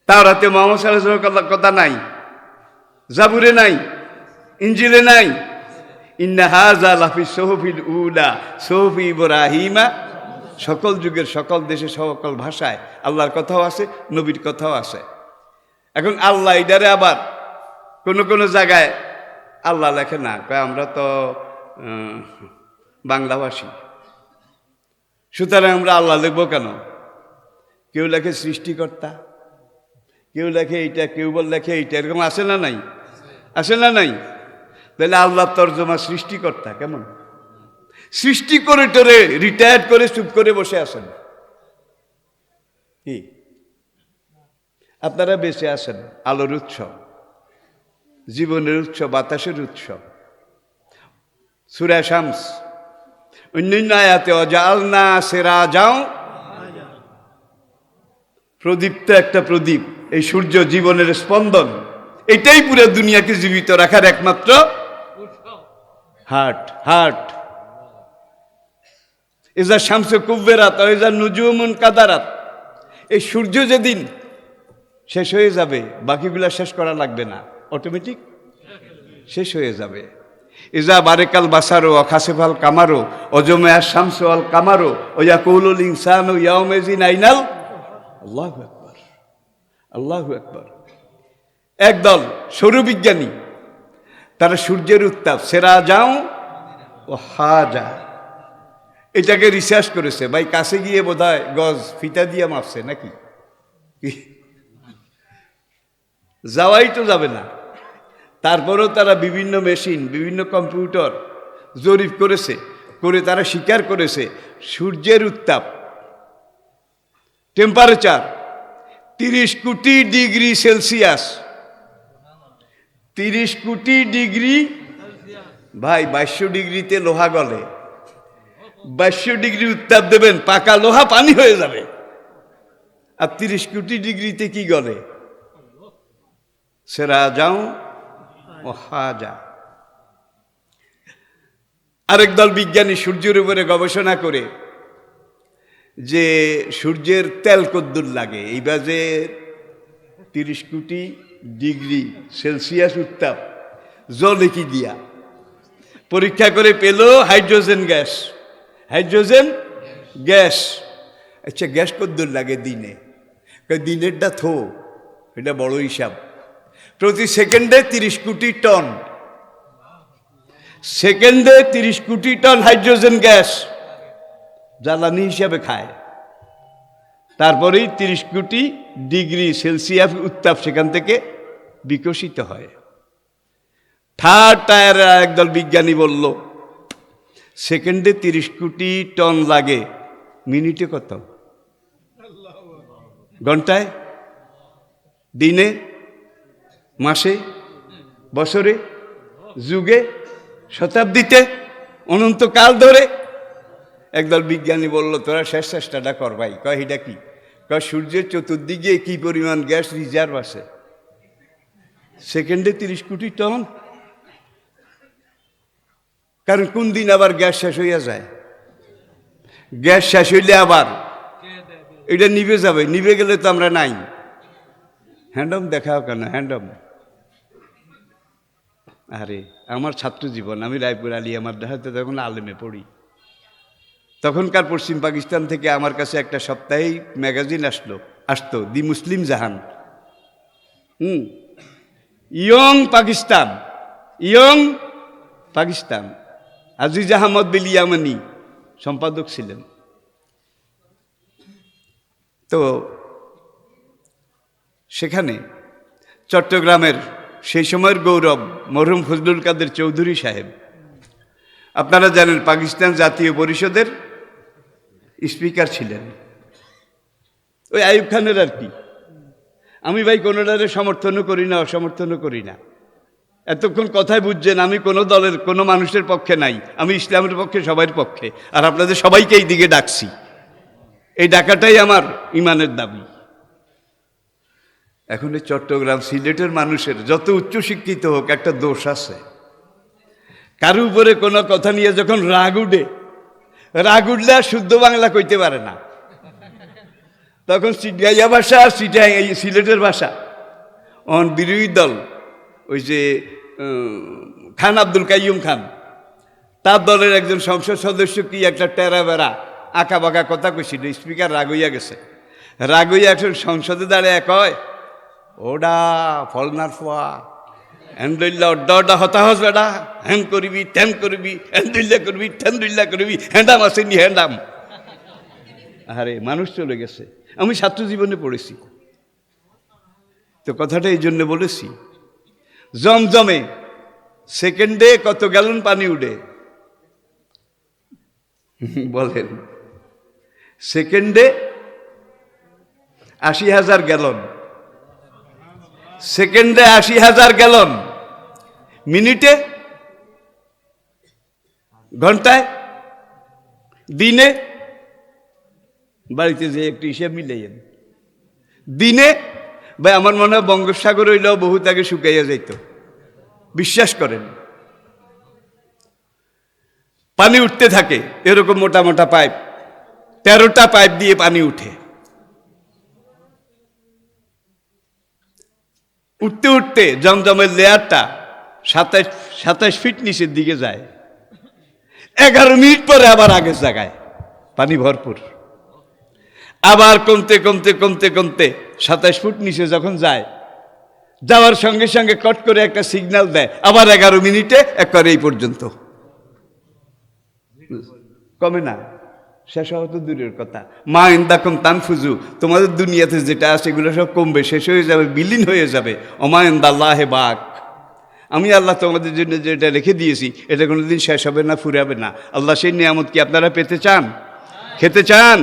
Speaker 4: তাওরাতে মুহাম্মদ সাল্লাল্লাহু আলাইহি ওয়াসাল্লামের কথা নাই, জাবুরে নাই, ইনজিলে নাই। ইন্না হাযা লাফি সুহুফিল উলা সুহুফি ইব্রাহিমা। সকল যুগের সকল দেশে সকল ভাষায় আল্লাহর কথাও আছে, নবীর কথাও আছে। এখন আল্লাহ এটারে আবার কোন কোন জায়গায় আল্লাহ লেখে না, কয় আমরা তো বাংলাভাষী, সুতরাং আমরা আল্লাহ লিখবো কেন? কেউ লেখে সৃষ্টিকর্তা, কেউ লেখে এইটা, কেউ বল লেখে এইটা, এরকম আসে না নাই? আসে না নাই? তাহলে আল্লাহ তর্জমা সৃষ্টিকর্তা কেমন? সৃষ্টি করে টোরে রিটায়ার্ড করে চুপ করে বসে আছেন কি? আপনারা বেঁচে আছেন আলোর উৎসব, জীবনের উৎসব, বাতাসের উৎসব। সূরা শামস অন্যান্য আয়াতে অজালনা সিরাজাও, প্রদীপ্ত একটা প্রদীপ, এই সূর্য জীবনের স্পন্দন, এটাই পুরো দুনিয়াকে জীবিত রাখার একমাত্র হার্ট। ইজা শামসু কুব্বেরাত ইজা নুজুমুন কাদারাত। এই সূর্য যেদিন শেষ হয়ে যাবে বাকিগুলা শেষ করা লাগবে না, অটোমেটিক শেষ হয়ে যাবে। ইজা বারেকাল বাসারো খাসেফাল কামারো অজমেয়া শামসু আল কামারো ওয়াকুলুল ইনসানু ইয়াউমাইজিন আইনাল। আল্লাহু আকবার, আল্লাহু আকবার। একদল সৌরবিজ্ঞানী তারা সূর্যের উত্তাপ সেরাজাও ও হাজা এটাকে রিসার্চ করেছে। ভাই কাছে গিয়ে বোধহয় গজ ফিতা দিয়ে মাপছে নাকি, যাওয়াই তো যাবে না। তারপরেও তারা বিভিন্ন মেশিন, বিভিন্ন কম্পিউটার জরিপ করেছে, করে তারা স্বীকার করেছে সূর্যের উত্তাপ টেম্পারেচার 30 কোটি ডিগ্রি সেলসিয়াস। 30 কোটি ডিগ্রি, ভাই 2200 ডিগ্রিতে লোহা গলে। 2200 ডিগ্রি উত্তাপ দেবেন, পাকা লোহা পানি হয়ে যাবে। আর 30 কোটি ডিগ্রিতে কি গলে? সেরা যাও ও হাজা। আরেক দল বিজ্ঞানী সূর্যের উপরে গবেষণা করে যে সূর্যের তেল কদ্দুর লাগে, এইবার যে 30 কোটি ডিগ্রি সেলসিয়াস উত্তাপ জলে কি দিয়া পরীক্ষা করে পেল হাইড্রোজেন গ্যাস। Hydrogen gas. আচ্ছা গ্যাস কদ্দুর লাগে দিনে? দিনেরটা থো, এটা বড় হিসাব। প্রতি সেকেন্ডে 30 কোটি টন, সেকেন্ডে 30 কোটি টন হাইড্রোজেন গ্যাস জ্বালানি হিসাবে খায়। তারপরেই 30 কোটি ডিগ্রি সেলসিয়াস উত্তাপ সেখান থেকে বিকশিত হয়। থার্ড টায়ারের একদল বিজ্ঞানী বলল সেকেন্ডে 30 কোটি টন লাগে, মিনিটে কত? ঘন্টায়, দিনে, মাসে, বছরে, যুগে, শতাব্দীতে, অনন্তকাল ধরে। একদল বিজ্ঞানী বলল তোরা শেষ চেষ্টাটা কর ভাই। কয় এটা কি? কয় সূর্যের চতুর্দিকে কি পরিমাণ গ্যাস রিজার্ভ আছে, সেকেন্ডে 30 কোটি টন। কারণ কোন দিন আবার গ্যাস শেষ হইয়া যায়, গ্যাস শেষ হইলে আবার এটা নিভে যাবে, নিভে গেলে তো আমরা নাই। হ্যান্ডম দেখাও কেন? হ্যান্ডম। আরে আমার ছাত্র জীবন, আমি রায়পুর আলিয়া মাদ্রাসাতে তখন আলেমে পড়ি। তখনকার পশ্চিম পাকিস্তান থেকে আমার কাছে একটা সাপ্তাহিক ম্যাগাজিন আসতো the Muslim Jahan. Young Pakistan, young Pakistan. Aziz Ahmad Bil Yamani সম্পাদক ছিলেন। তো সেখানে চট্টগ্রামের সেই সময়ের গৌরব মরহুম ফজলুল কাদের চৌধুরী সাহেব, আপনারা জানেন পাকিস্তান জাতীয় পরিষদের স্পিকার ছিলেন। ওই আইয়ুব খানের আর কি। আমি ভাই কোনোটারে সমর্থনও করি না, অসমর্থনও করি না। এতক্ষণ কথায় বুঝছেন আমি কোনো দলের কোনো মানুষের পক্ষে নাই, আমি ইসলামের পক্ষে, সবার পক্ষে। আর আপনাদের সবাইকে এই দিকে ডাকছি, এই ডাকাটাই আমার ইমানের দাবি। এখন এই চট্টগ্রাম সিলেটের মানুষের যত উচ্চশিক্ষিত হোক একটা দোষ আছে, কারো উপরে কোনো কথা নিয়ে যখন রাগ উঠে, রাগ উঠলে আর শুদ্ধ বাংলা কইতে পারে না, তখন সিটগাইয়া ভাষা আর সিলেটের ভাষা। বিরোধী দল ওই যে খান আব্দুল কাইয়ুম খান, তার দলের একজন সংসদ সদস্য কি একটা টেরা বেড়া আঁকা বাঁকা কথা কইছিল, স্পিকার রাগ হইয়া গেছে। রাগ হইয়া এখন সংসদে দাঁড়িয়ে কয় ওডা ফলনার ফোয়া হ্যান্ডুল্লা অড্ডা হতাহস বেড়া, হ্যান করবি ঠ্যান করবি, হ্যান্ডুল্লা করবি ঠ্যান্ডুল্লা করবি, হ্যান্ডাম আসেনি হ্যান্ডাম। আরে মানুষ চলে গেছে। আমি ছাত্র জীবনে পড়েছি তো কথাটা এই জন্য বলেছি। জমজমে সেকেন্ডে কত গ্যালন পানি উঠে বলেন? সেকেন্ডে 80,000 গ্যালন, সেকেন্ডে 80,000 গ্যালন, মিনিটে, ঘন্টায়, দিনে, বাড়িতে যে একটু হিসেব মিলাইয়েন, দিনে ভাই আমার মনে হয় বঙ্গোপসাগর হইলেও বহুত আগে শুকাইয়া যাইত। বিশ্বাস করেন, পানি উঠতে থাকে এরকম মোটা মোটা পাইপ, 13টা পাইপ দিয়ে পানি উঠে। উঠতে উঠতে জমজমের লেয়ারটা 27 ফিট নিচের দিকে যায়। 11 মিনিট পরে আবার আগের জায়গায় পানি ভরপুর। আবার কমতে কমতে কমতে কমতে 27 ফুট নিচে যখন যায়, যাওয়ার সঙ্গে সঙ্গে কট করে একটা সিগন্যাল দেয়, আবার 11 মিনিটে একবারে এই পর্যন্ত কমে না। শেষ হওয়া তো দূরের কথা। মা ইন্দাকুম তানফুজু, তোমাদের দুনিয়াতে যেটা আছে এগুলো সব কমবে, শেষ হয়ে যাবে, বিলীন হয়ে যাবে। ওমা ইন্দাল্লাহে বাক, আমি আল্লাহ তোমাদের জন্য যেটা রেখে দিয়েছি এটা কোনোদিন শেষ হবে না, ফুরাবে না। আল্লাহ সেই নিয়ামত কি আপনারা পেতে চান, খেতে চান?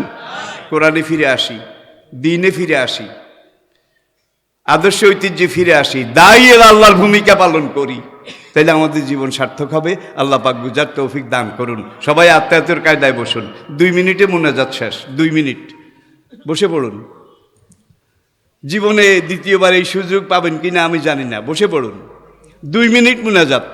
Speaker 4: কোরআনে ফিরে আসি, দিনে ফিরে আসি, আদর্শ ঐতিহ্যে ফিরে আসি, দাঁড়িয়ে আল্লাহর ভূমিকা পালন করি, তাইলে আমাদের জীবন সার্থক হবে। আল্লাহ পাক বুঝার তৌফিক দান করুন। সবাই আত্মায়তের কায়দায় বসুন। 2 মিনিটে মোনাজাত শেষ, 2 মিনিট বসে পড়ুন। জীবনে দ্বিতীয়বার এই সুযোগ পাবেন কিনা আমি জানি না, বসে পড়ুন। 2 মিনিট মোনাজাত।